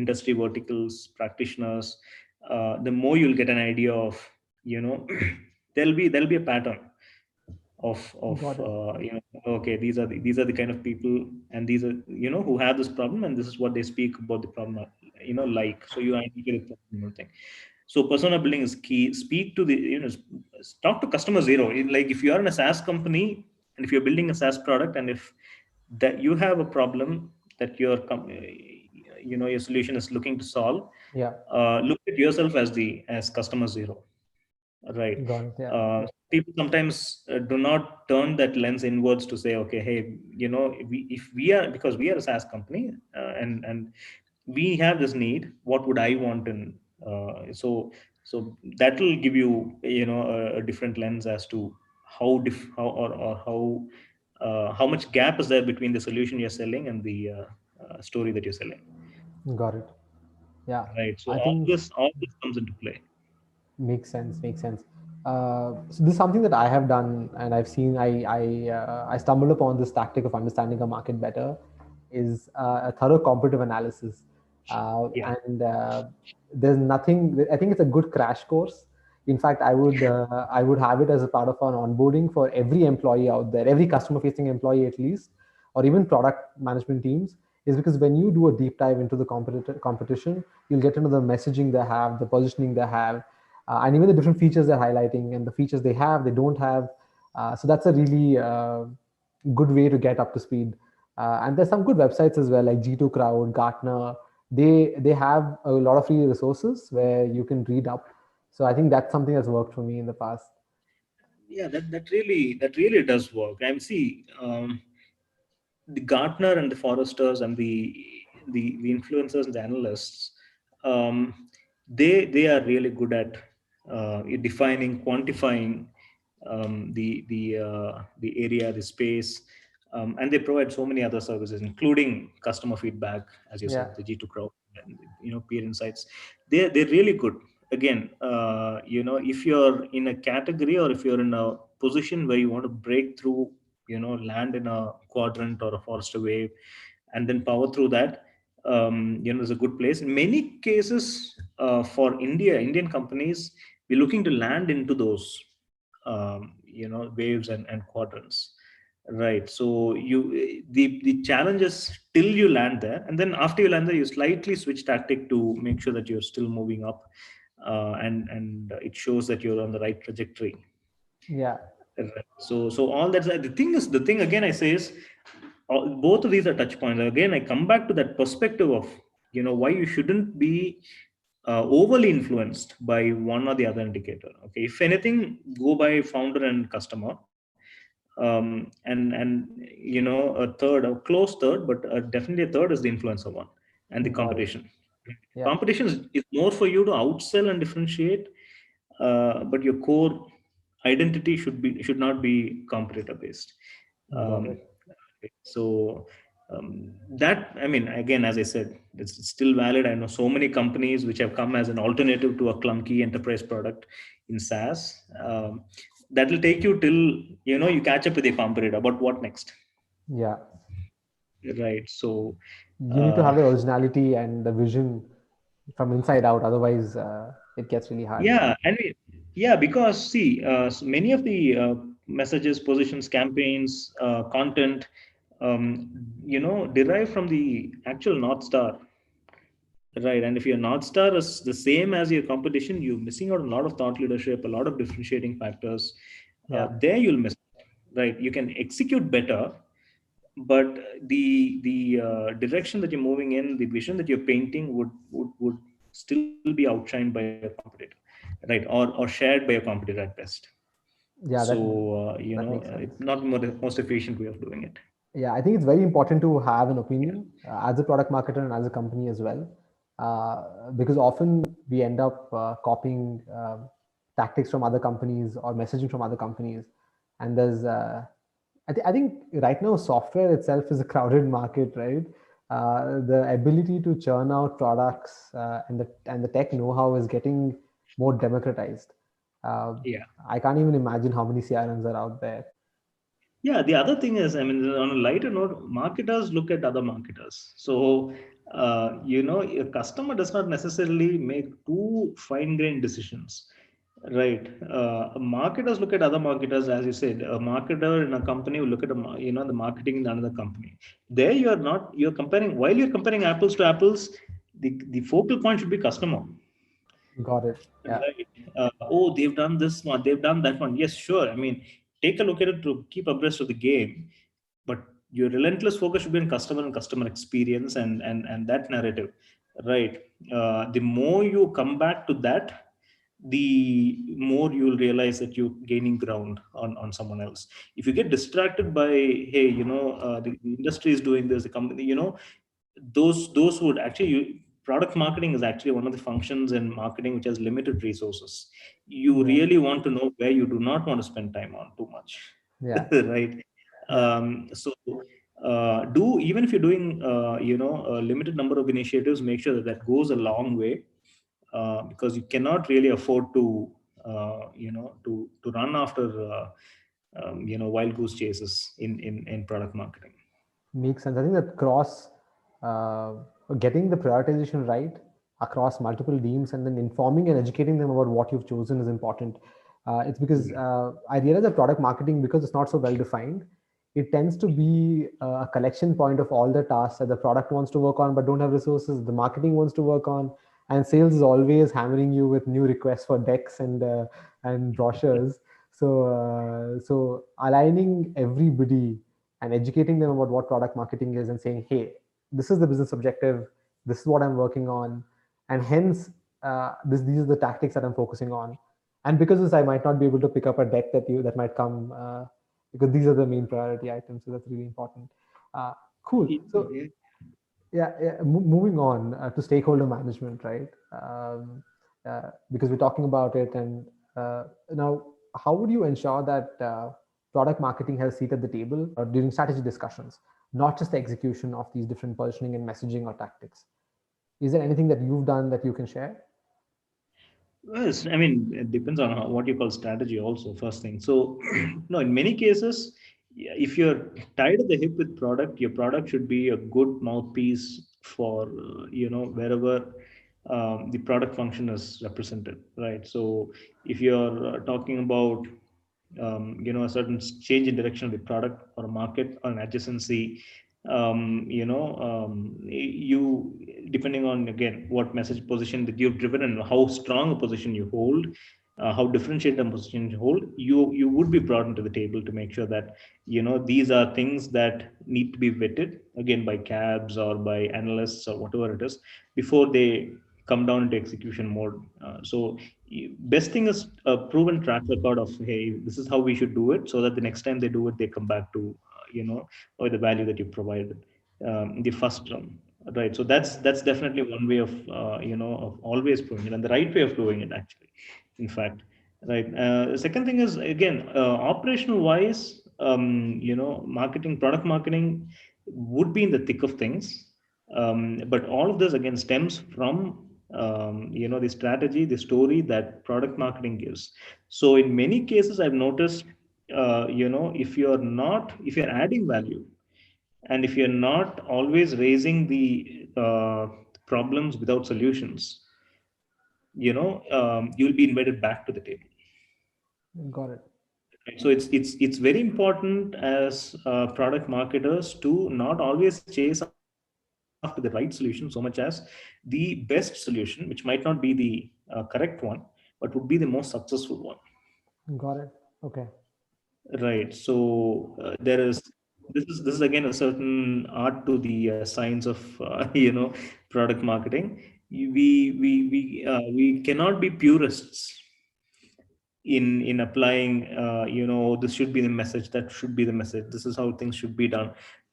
industry verticals, practitioners, the more you'll get an idea of, you know there'll be a pattern of got it. okay, these are the kind of people, and these are who have this problem, and this is what they speak about the problem, like, so you identify the problem thing. So persona building is key. Speak to the talk to customer zero. Like if you are in a SaaS company, and if you're building a SaaS product, and if that you have a problem that your solution is looking to solve, Yeah, look at yourself as customer zero. Right. got it. Yeah, People sometimes do not turn that lens inwards to say, okay, hey, if we are, because we are a SaaS company, and we have this need, what would I want? And so that will give you, a different lens as to how or how much gap is there between the solution you're selling and the story that you're selling. got it. Yeah, Right. So I all think this all this comes into play. makes sense. Makes sense. So this is something that I have done, and I've seen. I stumbled upon this tactic of understanding a market better, is a thorough competitive analysis, Yeah. and there's nothing. I think it's a good crash course. In fact, I would have it as a part of an onboarding for every employee out there, every customer facing employee at least, or even product management teams, is because when you do a deep dive into the competition, you'll get to know the messaging they have, the positioning they have, and even the different features they're highlighting and the features they have, they don't have. So that's a really good way to get up to speed. And there's some good websites as well, like G2 Crowd, Gartner. They have a lot of free resources where you can read up. So I think that's something that's worked for me in the past. Yeah, that really does work. I see, the Gartner and the Foresters and the influencers and the analysts, they are really good at defining, quantifying the area, the space, and they provide so many other services, including customer feedback, as you Yeah, said, the G2 crowd, and peer insights. They're really good. Again, if you're in a category, or if you're in a position where you want to break through, land in a quadrant or a Forrester wave, and then power through that, is a good place. In many cases, for Indian companies, we're looking to land into those, waves and quadrants. right? So the challenge is till you land there, and then after you land there, you slightly switch tactic to make sure that you're still moving up, and it shows that you're on the right trajectory. Yeah, Right. So all that, the thing again I say is, both of these are touch points. Again, I come back to that perspective of, why you shouldn't be overly influenced by one or the other indicator. Okay, if anything, go by founder and customer, and a third, a close third, but definitely a third is the influencer one, and the got it. competition. Yeah, Competition is more for you to outsell and differentiate, but your core identity should not be competitor based. got it. Um, so that, I mean, again, as I said, it's still valid. I know so many companies which have come as an alternative to a clunky enterprise product in SaaS. That will take you till you catch up with your competitor. But what next, Yeah, right? So. you need to Uh, have the originality and the vision from inside out. Otherwise, it gets really hard. Yeah, yeah, because see, many of the messages, positions, campaigns, content, derive from the actual North Star, right? And if your North Star is the same as your competition, you're missing out on a lot of thought leadership, a lot of differentiating factors. Yeah, There you'll miss, right? You can execute better, but the direction that you're moving in, the vision that you're painting would still be outshined by your competitor, right? Or shared by your competitor at best. yeah, that So that makes it's sense. not the most efficient way of doing it. Yeah, I think it's very important to have an Yeah. opinion as a product marketer and as a company as well, because often we end up copying tactics from other companies or messaging from other companies, and there's I think right now software itself is a crowded market, right? The ability to churn out products and the tech know-how is getting more democratized. Uh, Yeah. I can't even imagine how many CRMs are out there. Yeah, the other thing is, I mean, on a lighter note, marketers look at other marketers. So, a customer does not necessarily make too fine-grained decisions, right? Marketers look at other marketers, as you said. A marketer in a company will look at the marketing in another company. There, you're comparing. While you're comparing apples to apples, the focal point should be customer. Got it. Yeah. Right. Oh, they've done this one, they've done that one. Yes, sure. I mean, take a look at it to keep abreast of the game, but your relentless focus should be on customer and customer experience, and that narrative, right? The more you come back to that, the more you'll realize that you're gaining ground on someone else. If you get distracted by, hey, the industry is doing this, the company, those would actually product marketing is actually one of the functions in marketing which has limited resources. You Yeah. really want to know where you do not want to spend time on too much. Yeah. Right. Yeah. So do even if you're doing a limited number of initiatives, make sure that that goes a long way, because you cannot really afford to run after wild goose chases in product marketing. Makes sense. I think that uh, getting the prioritization right across multiple teams and then informing and educating them about what you've chosen is important. It's because I realize that product marketing, because it's not so well defined, it tends to be a collection point of all the tasks that the product wants to work on but don't have resources, the marketing wants to work on, and sales is always hammering you with new requests for decks and brochures. So aligning everybody and educating them about what product marketing is and saying, hey, this is the business objective, this is what I'm working on, and hence these are the tactics that I'm focusing on. And because of this, I might not be able to pick up a deck that might come because these are the main priority items. So that's really important. Uh, cool. So Yeah. yeah, yeah, moving on to stakeholder management, right? Because we're talking about it, and now, how would you ensure that product marketing has a seat at the table during strategy discussions, not just the execution of these different positioning and messaging or tactics? Is there anything that you've done that you can share? Yes, I mean, it depends on what you call strategy, also, first thing. So, no, in many cases, yeah, if you're tied at the hip with product, your product should be a good mouthpiece for, wherever the product function is represented, right? So, if you're talking about a certain change in direction of the product or a market or an adjacency. You, depending on again what message position that you've driven and how strong a position you hold, how differentiated a position you hold, you would be brought into the table to make sure that these are things that need to be vetted again by cabs or by analysts or whatever it is before they come down into execution mode. So best thing is a proven track record of, hey, this is how we should do it, so that the next time they do it, they come back to or the value that you provided in the first round, right? So that's definitely one way of of always doing it, and the right way of doing it actually, in fact, right? The second thing is again, operational wise, marketing, product marketing would be in the thick of things, but all of this again stems from the strategy, the story that product marketing gives. So in many cases, I've noticed, if you're adding value, and if you're not always raising the problems without solutions, you'll be invited back to the table. Got it. Right? So it's very important as product marketers to not always chase after the right solution so much as the best solution, which might not be the correct one, but would be the most successful one. Got it. Okay. Right. So there is this is again a certain art to the science of product marketing. We cannot be purists in applying, this should be the message, that should be the message, this is how things should be done.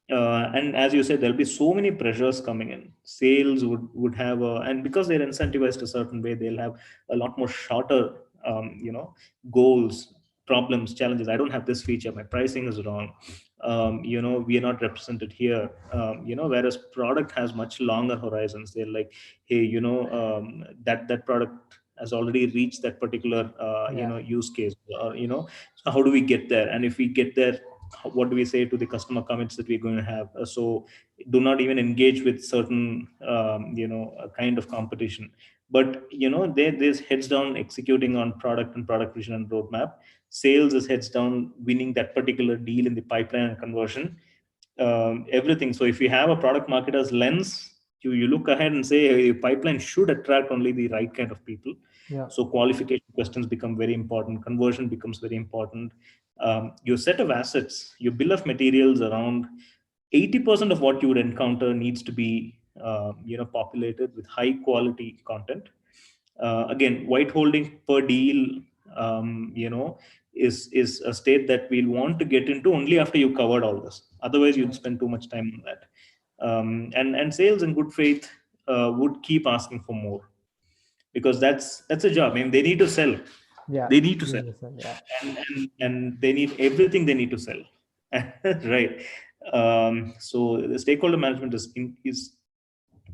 And as you said, there'll be so many pressures coming in. Sales would have and because they're incentivized a certain way, they'll have a lot more shorter goals, problems, challenges. I don't have this feature, my pricing is wrong, we are not represented here, whereas product has much longer horizons. They're like, hey, that product has already reached that particular Yeah. use case, or so how do we get there? And if we get there, what do we say to the customer commits that we're going to have? So do not even engage with certain kind of competition, but there's heads down executing on product and product vision and roadmap. Sales is heads down winning that particular deal in the pipeline and conversion, everything. So if you have a product marketer's lens, you look ahead and say, hey, pipeline should attract only the right kind of people. Yeah. So qualification questions become very important, conversion becomes very important. Your set of assets, your bill of materials, around 80% of what you would encounter needs to be populated with high quality content. Again, white holding per deal, is a state that we'll want to get into only after you covered all this. Otherwise, you'll Right. spend too much time on that. And sales in good faith would keep asking for more, because that's a job. I mean, they need to sell. Yeah. They need to sell, Listen, yeah. and they need everything they need to sell. Right. So the stakeholder management is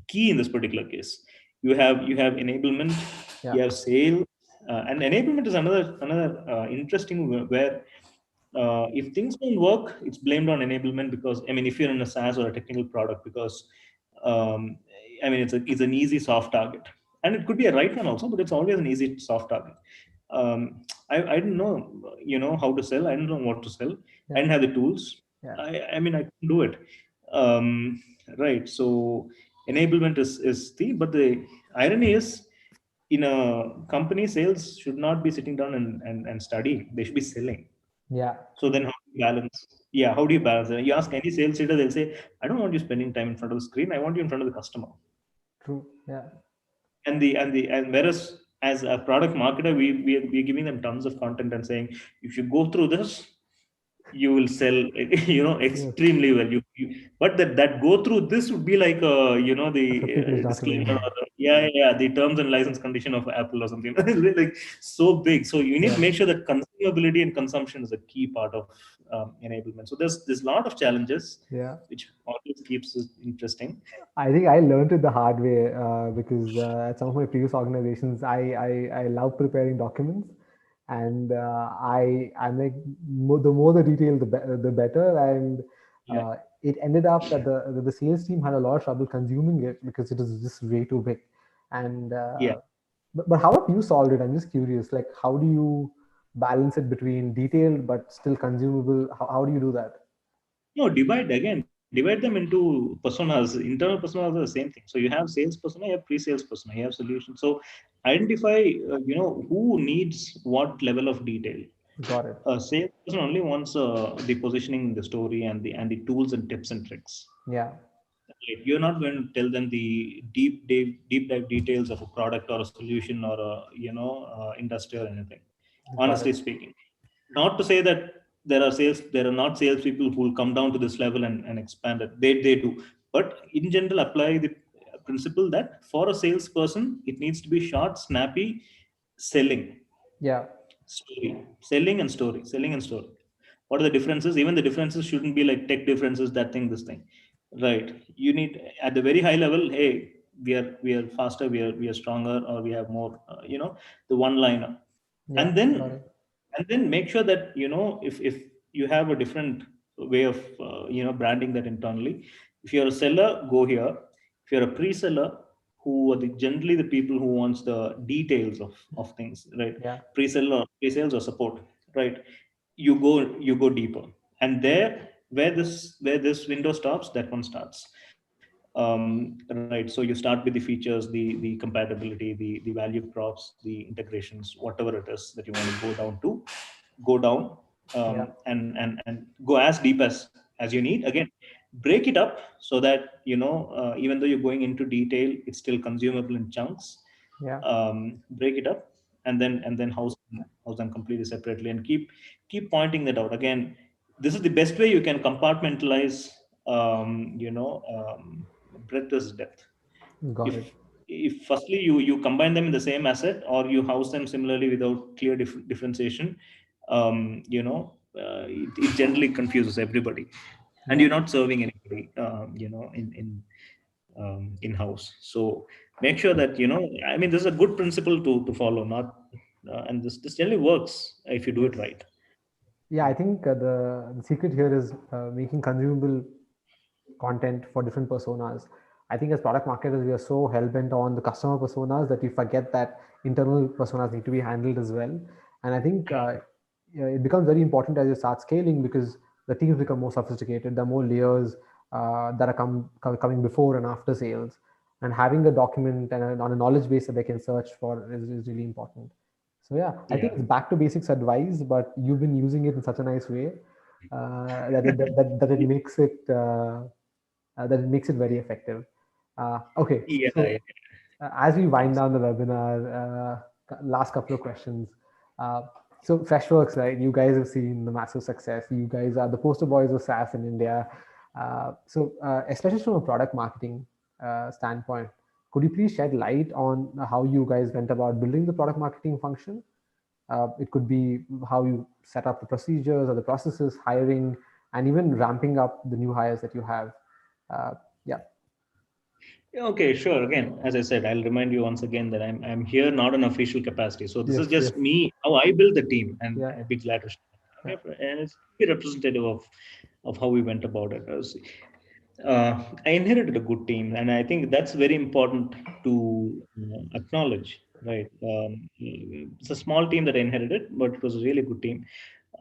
key in this particular case. You have enablement, Yeah. you have sales, and enablement is another interesting where if things don't work, it's blamed on enablement, because I mean, if you're in a SaaS or a technical product, because um, I mean, it's an easy soft target, and it could be a right one also, but it's always an easy soft target. I didn't know, how to sell. I didn't know what to sell. I Yeah. didn't have the tools. Yeah. I mean, I couldn't do it. Right. So enablement is the, but the irony is, in a company, sales should not be sitting down and studying. They should be selling. Yeah. So True. then how do you balance? Yeah, how do you balance it? You ask any sales leader, they'll say, I don't want you spending time in front of the screen. I want you in front of the customer. True. Yeah. And whereas as a product marketer, we're giving them tons of content and saying, if you go through this, you will sell Yes. extremely well. But that go through this would be like the A 50-page document. disclaimer, or yeah, the terms and license condition of Apple or something. It's really, like, so big. So you need to Yeah. make sure that consumability and consumption is a key part of enablement. So there's a lot of challenges, Yeah. which always keeps it interesting. I think I learned it the hard way because at some of my previous organizations, I love preparing documents, and I'm like, the more the detail, the better. And Yeah, it ended up that the sales team had a lot of trouble consuming it because it is just way too big. And yeah. but how have you solved it? I'm just curious. Like, how do you balance it between detailed but still consumable? How do you do that? No, divide them into personas. Internal personas are the same thing. So you have sales persona, you have pre-sales persona, you have solution. So identify, who needs what level of detail. Got it. A salesperson only wants the positioning, the story, and the tools and tips and tricks. Yeah, Right. You're not going to tell them the deep dive details of a product or a solution or a industry or anything. got it. Honestly speaking, not to say that there are not salespeople who will come down to this level and expand it. They do, but in general, apply the principle that for a salesperson, it needs to be short, snappy, selling Yeah, selling and story. What are the differences? Even the differences shouldn't be like tech differences, that thing, this thing, right? You need at the very high level, hey, we are faster, we are stronger, or we have more, the one liner. yeah, And got then it. make sure that if you have a different way of branding that internally. If you're a seller, go here. If you're a pre-seller, who are generally the people who wants the details of things, right? Yeah, Pre-seller, pre-sales or support, right? You go deeper, and there, where this window stops, that one starts. Right. So you start with the features, the compatibility, the value props, the integrations, whatever it is that you want to go down, yeah, and go as deep as you need. Again, break it up so that even though you're going into detail, it's still consumable in chunks. yeah, Break it up, and then house them completely separately, and keep pointing that out. Again, this is the best way you can compartmentalize, breadth is depth. got if it. if firstly you combine them in the same asset, or you house them similarly without clear differentiation, it generally confuses everybody, and Yeah, you're not serving anybody, in house. So make sure that, I mean, this is a good principle to follow, not and this generally works if you do it yes. right. Yeah, I think the secret here is making consumable content for different personas. I think as product marketers, we are so hell bent on the customer personas that we forget that internal personas need to be handled as well. And I think yeah, it becomes very important as you start scaling because the teams become more sophisticated. There are more layers that are coming before and after sales. And having a document and on a knowledge base that they can search for is really important. So yeah, I think Yeah. it's back to basics advice, but you've been using it in such a nice way that it makes it very effective. Okay, Yeah, yeah. so as we wind Thanks. down the webinar, last couple of questions. Uh, so Freshworks, right? You guys have seen the massive success. You guys are the poster boys of SaaS in India. Especially from a product marketing standpoint, could you please shed light on how you guys went about building the product marketing function? It could be how you set up the procedures or the processes, hiring, and even ramping up the new hires that you have. Uh, yeah. Yeah, okay, sure. Again, as I said, I'll remind you once again that I'm here not in official capacity. So this is Yes. Yes. just me, how I build the team, and Yeah. I'd be glad to share. Yeah. And it's very representative of how we went about it. I inherited a good team, and I think that's very important to acknowledge. Right, it's a small team that I inherited, but it was a really good team.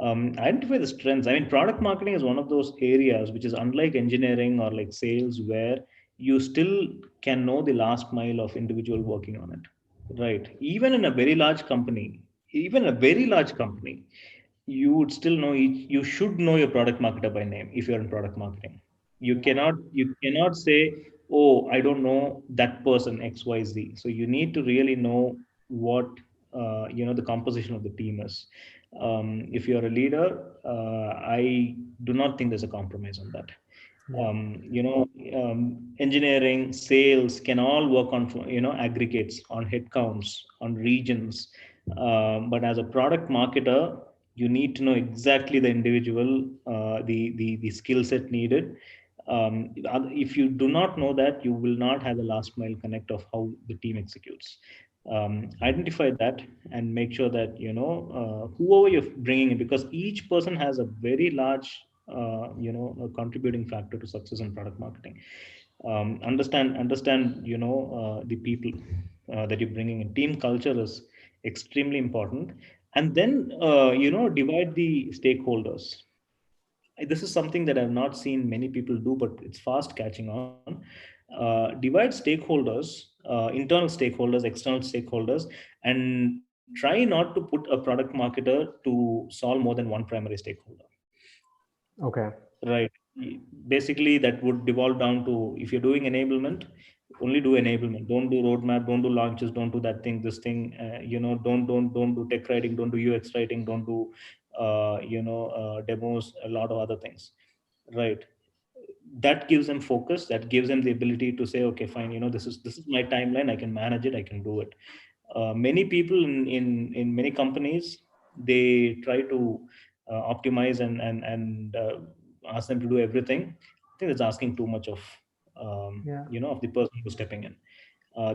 Identify the strengths. I mean, product marketing is one of those areas which is unlike engineering or like sales, where you still can know the last mile of individual working on it. Right, even in a very large company, you would still know you should know your product marketer by name if you're in product marketing. You cannot say, oh, I don't know that person XYZ. So you need to really know what the composition of the team is. If you're a leader, I do not think there's a compromise on that. Yeah. Engineering, sales can all work on aggregates, on headcounts, on regions. But as a product marketer, you need to know exactly the individual, the skill set needed. If you do not know that, you will not have the last mile connect of how the team executes. Identify that and make sure that whoever you're bringing in, because each person has a very large a contributing factor to success in product marketing. Understand the people that you're bringing in. Team culture is extremely important, And then divide the stakeholders. This is something that I've not seen many people do, but it's fast catching on. Divide stakeholders, internal stakeholders, external stakeholders, and try not to put a product marketer to solve more than one primary stakeholder. Okay. Right. Basically, that would devolve down to, if you're doing enablement, only do enablement. Don't do roadmap. Don't do launches. Don't do that thing. This thing. Don't do tech writing. Don't do UX writing. Don't do demos. A lot of other things. Right. That gives them focus. That gives them the ability to say, okay, fine. This is my timeline. I can manage it. I can do it. Many people in many companies, they try to optimize and ask them to do everything. I think that's asking too much of Yeah. of the person who's stepping in.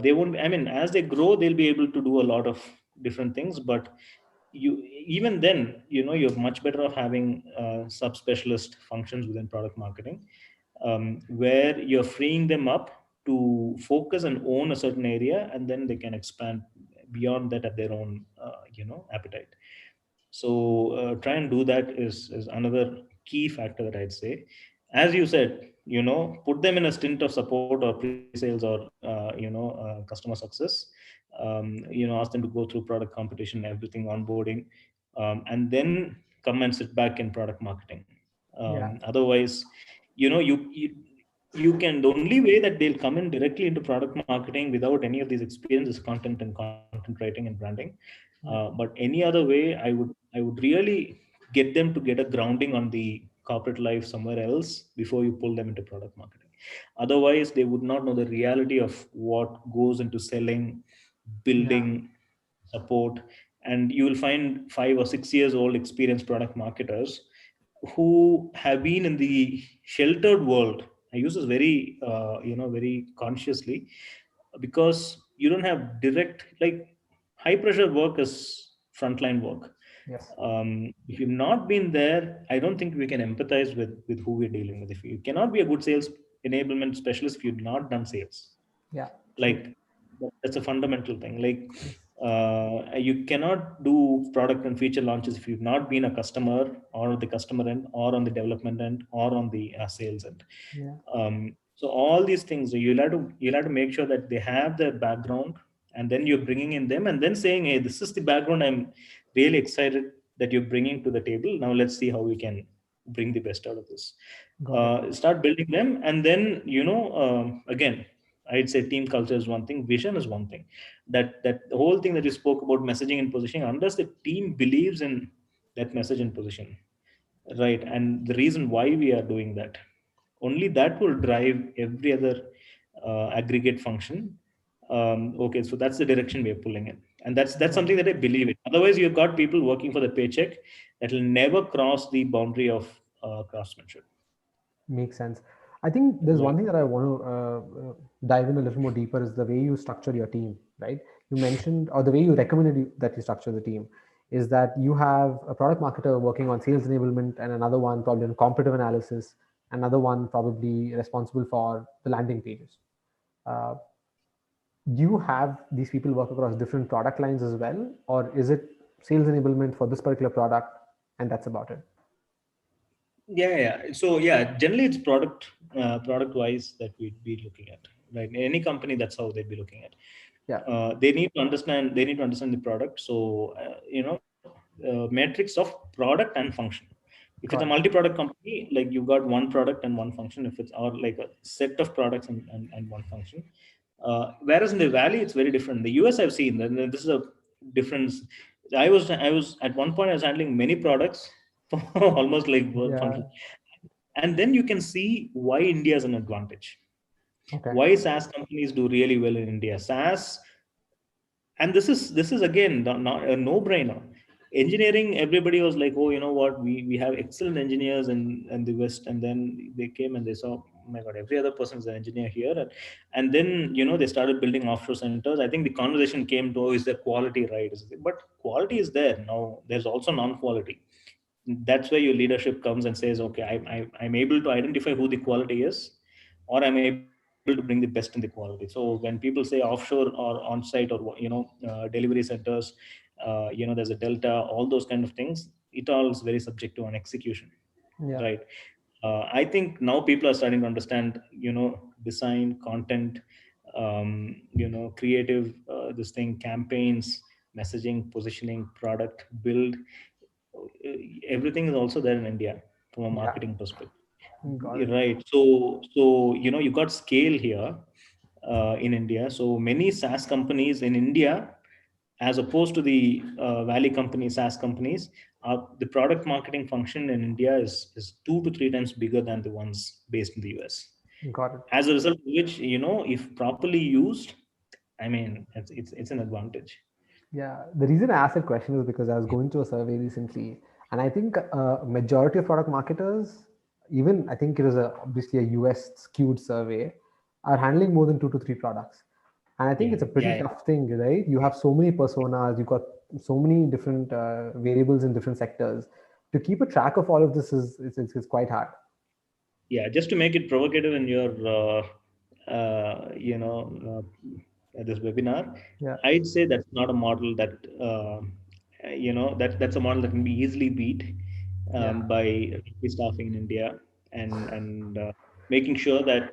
They won't, I mean, as they grow, they'll be able to do a lot of different things, but you, even then, you're much better off having subspecialist functions within product marketing, where you're freeing them up to focus and own a certain area, and then they can expand beyond that at their own appetite. So try and do that is another key factor that I'd say. As you said, put them in a stint of support or pre-sales or customer success. Ask them to go through product competition, everything, onboarding, and then come and sit back in product marketing. Yeah. Otherwise, you can, the only way that they'll come in directly into product marketing without any of these experiences, content and content writing and branding. Yeah. But any other way, I would really get them to get a grounding on the corporate life somewhere else before you pull them into product marketing. Otherwise, they would not know the reality of what goes into selling, Yeah. building, support. And you will find 5 or 6 years old experienced product marketers who have been in the sheltered world. I use this very consciously, because you don't have direct, like, high pressure work is frontline work. Yes. If you've not been there, I don't think we can empathize with who we're dealing with. If you cannot be a good sales enablement specialist if you've not done sales, Yeah. True. like, that's a fundamental thing. Like, Yes. you cannot do product and feature launches if you've not been a customer, or the customer end, or on the development end, or on the sales end. Yeah. So all these things, you'll have to make sure that they have the background, and then you're bringing in them, and then saying, hey, this is the background I'm really excited that you're bringing to the table. Now let's see how we can bring the best out of this. Got it. Start building them, and then, again, I'd say team culture is one thing, vision is one thing. That the whole thing that you spoke about, messaging and positioning, unless the team believes in that message and position, right, and the reason why we are doing that, only that will drive every other aggregate function. Okay, so that's the direction we are pulling in, and that's Got something it. that I believe in. Otherwise, you've got people working for the paycheck that will never cross the boundary of craftsmanship. Makes sense. I think there's Right. one thing that I want to dive in a little more deeper is the way you structure your team, right? You mentioned, or the way you recommended that you structure the team is that you have a product marketer working on sales enablement and another one probably on competitive analysis, another one probably responsible for the landing pages. Uh, do you have these people work across different product lines as well, or is it sales enablement for this particular product and that's about it? Yeah. So yeah, generally it's product wise that we'd be looking at, right? In any company, that's how they'd be looking at. Yeah. They need to understand the product. So metrics of product and function. If it's a Got it. multi-product company, like, you've got one product and one function. If it's, or like, a set of products and one function. Whereas in the Valley, it's very different. The US, I've seen, and this is a difference. I was at one point, I was handling many products, almost like one Yeah. function. And then you can see why India is an advantage. Okay. Why SaaS companies do really well in India. SaaS, and this is again not a no-brainer. Engineering, everybody was like, oh, you know what, we have excellent engineers in the West, and then they came and they saw, oh my God, every other person is an engineer here, and then, they started building offshore centers. I think the conversation came to, oh, is there quality, right? But quality is there. Now there's also non-quality. That's where your leadership comes and says, okay, I'm able to identify who the quality is, or I'm able to bring the best in the quality. So when people say offshore or on-site, or delivery centers, there's a delta, all those kind of things. It all is very subject to an execution, Yeah. right? I think now people are starting to understand, design, content, creative, this thing, campaigns, messaging, positioning, product, build. Everything is also there in India from a Yeah. marketing perspective. Got it. Right. So you got scale here in India. So many SaaS companies in India, as opposed to the Valley companies, SaaS companies, the product marketing function in India is 2 to 3 times bigger than the ones based in the US. Got it. As a result of which, if properly used, I mean, it's an advantage. Yeah, the reason I asked that question is because I was going through a survey recently, and I think majority of product marketers, even I think it was obviously a US skewed survey, are handling more than 2 to 3 products. And I think Yeah, it's a pretty yeah, yeah. tough thing, right? You have so many personas, you've got so many different variables in different sectors. To keep a track of all of this is quite hard. Yeah, just to make it provocative in your this webinar, Yeah, I'd say that's not a model that that's a model that can be easily beat yeah, by staffing in India, and making sure that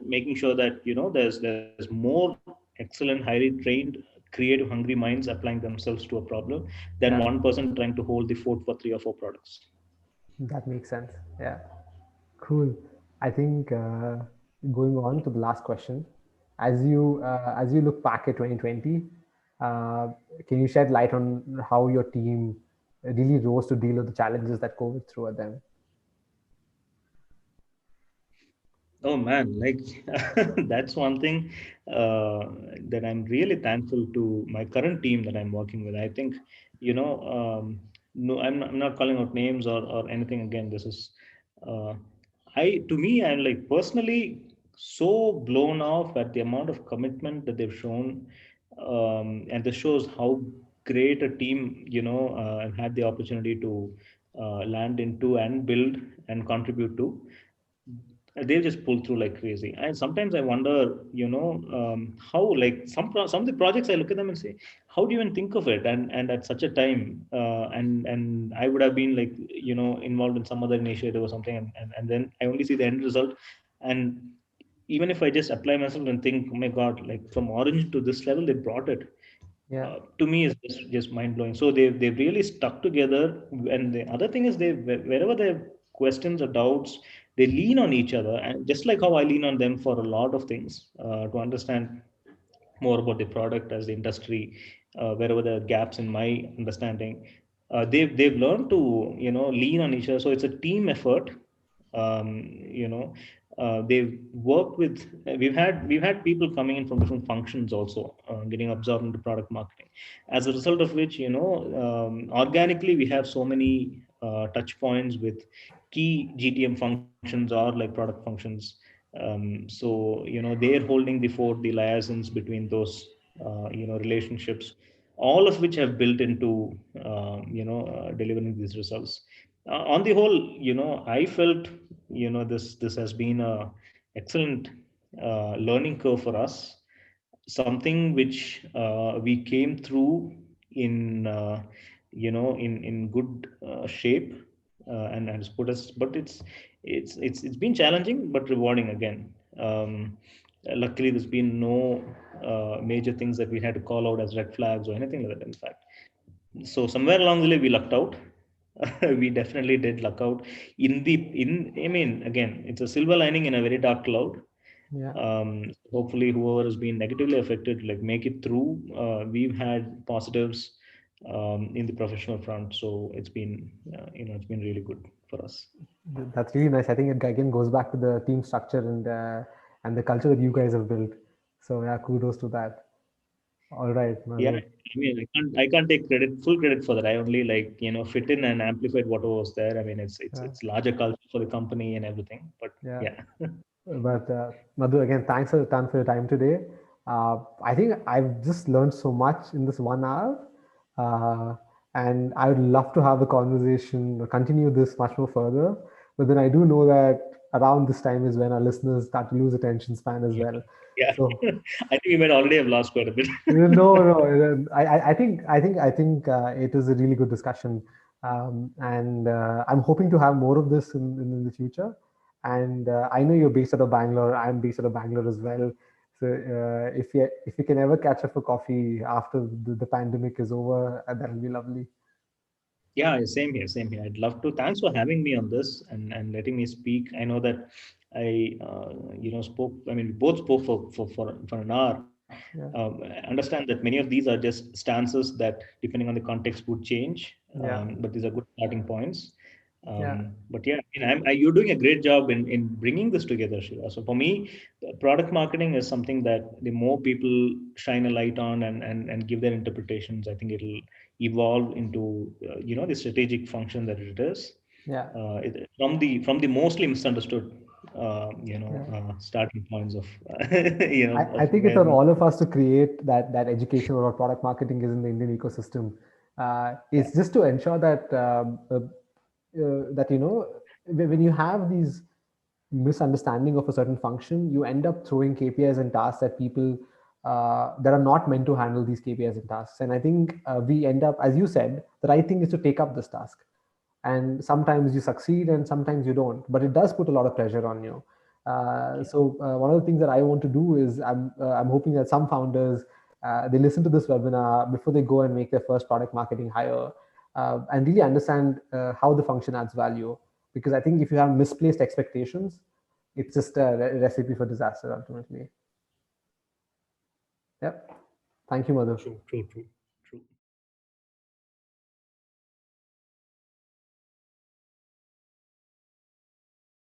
there's more excellent, highly trained, creative, hungry minds applying themselves to a problem than yeah. one person trying to hold the fort for 3 or 4 products. That makes sense. Yeah. Cool. I think going on to the last question, as you look back at 2020, uh, can you shed light on how your team really rose to deal with the challenges that COVID threw at them? Oh man, like that's one thing uh, that I'm really thankful to my current team that I'm working with. I think, no, I'm not calling out names or anything. Again, this is, uh, to me, I'm like personally so blown off at the amount of commitment that they've shown, and this shows how great a team, I've had the opportunity to land into and build and contribute to. They'll just pull through like crazy. And sometimes I wonder, how, like, some of the projects I look at them and say, how do you even think of it, and at such a time, and I would have been like, involved in some other initiative or something, and then I only see the end result. And even if I just apply myself and think, oh my god, like from orange to this level they brought it, Yeah, to me is just mind blowing. So they've really stuck together. And the other thing is, they, wherever they have questions or doubts, they lean on each other, and just like how I lean on them for a lot of things, to understand more about the product as the industry, wherever there are gaps in my understanding. They've learned to lean on each other. So it's a team effort. They've worked with. We've had people coming in from different functions also, getting absorbed into product marketing. As a result of which, organically we have so many touch points with key GTM functions or like product functions. So they're holding the fort, the liaisons between those relationships, all of which have built into delivering these results. On the whole, I felt this has been a excellent learning curve for us, something which we came through in in good shape, and it's put us. But it's been challenging but rewarding again. Luckily there's been no major things that we had to call out as red flags or anything like that, in fact. So somewhere along the way we lucked out. We definitely did luck out. In I mean, again, it's a silver lining in a very dark cloud. yeah. Hopefully whoever has been negatively affected, like, make it through. We've had positives in the professional front, so it's been really good for us. That's really nice. I think it again goes back to the team structure and the culture that you guys have built. So yeah, kudos to that. All right, Yeah, Madhu. I mean, I can't take full credit for that. I only, like, fit in and amplified whatever was there. I mean, it's Uh, it's larger culture for the company and everything. But yeah. yeah. But Madhu, again, thanks a ton for your time today. I think I've just learned so much in this 1 hour, uh, and I would love to have the conversation, continue this much more further. But then I do know that around this time is when our listeners start to lose attention span as well. Yeah. So I think you might already have lost quite a bit. no, no. I think it is a really good discussion, and I'm hoping to have more of this in the future. And I know you're based out of Bangalore. I'm based out of Bangalore as well. So if you can ever catch up for coffee after the pandemic is over, that will be lovely. Yeah, same here, same here. I'd love to. Thanks for having me on this and letting me speak. I know that spoke. I mean, we both spoke for an hour. Yeah, I understand that many of these are just stances that, depending on the context, would change. yeah, But these are good starting points. yeah, But yeah, you're doing a great job in bringing this together, Shiva. So for me, product marketing is something that the more people shine a light on and give their interpretations, I think it'll evolve into the strategic function that it is. yeah, From the mostly misunderstood yeah. starting points of I of think it's where. on all of us to create that education about product marketing is in the Indian ecosystem. It's just to ensure that that when you have these misunderstanding of a certain function, you end up throwing KPIs and tasks at people that are not meant to handle these KPIs and tasks. And I think we end up, as you said, the right thing is to take up this task. And sometimes you succeed and sometimes you don't, but it does put a lot of pressure on you. So one of the things that I want to do is I'm hoping that some founders they listen to this webinar before they go and make their first product marketing hire, and really understand how the function adds value. Because I think if you have misplaced expectations, it's just a recipe for disaster ultimately. Yep. Thank you, Madhu. True, true, true.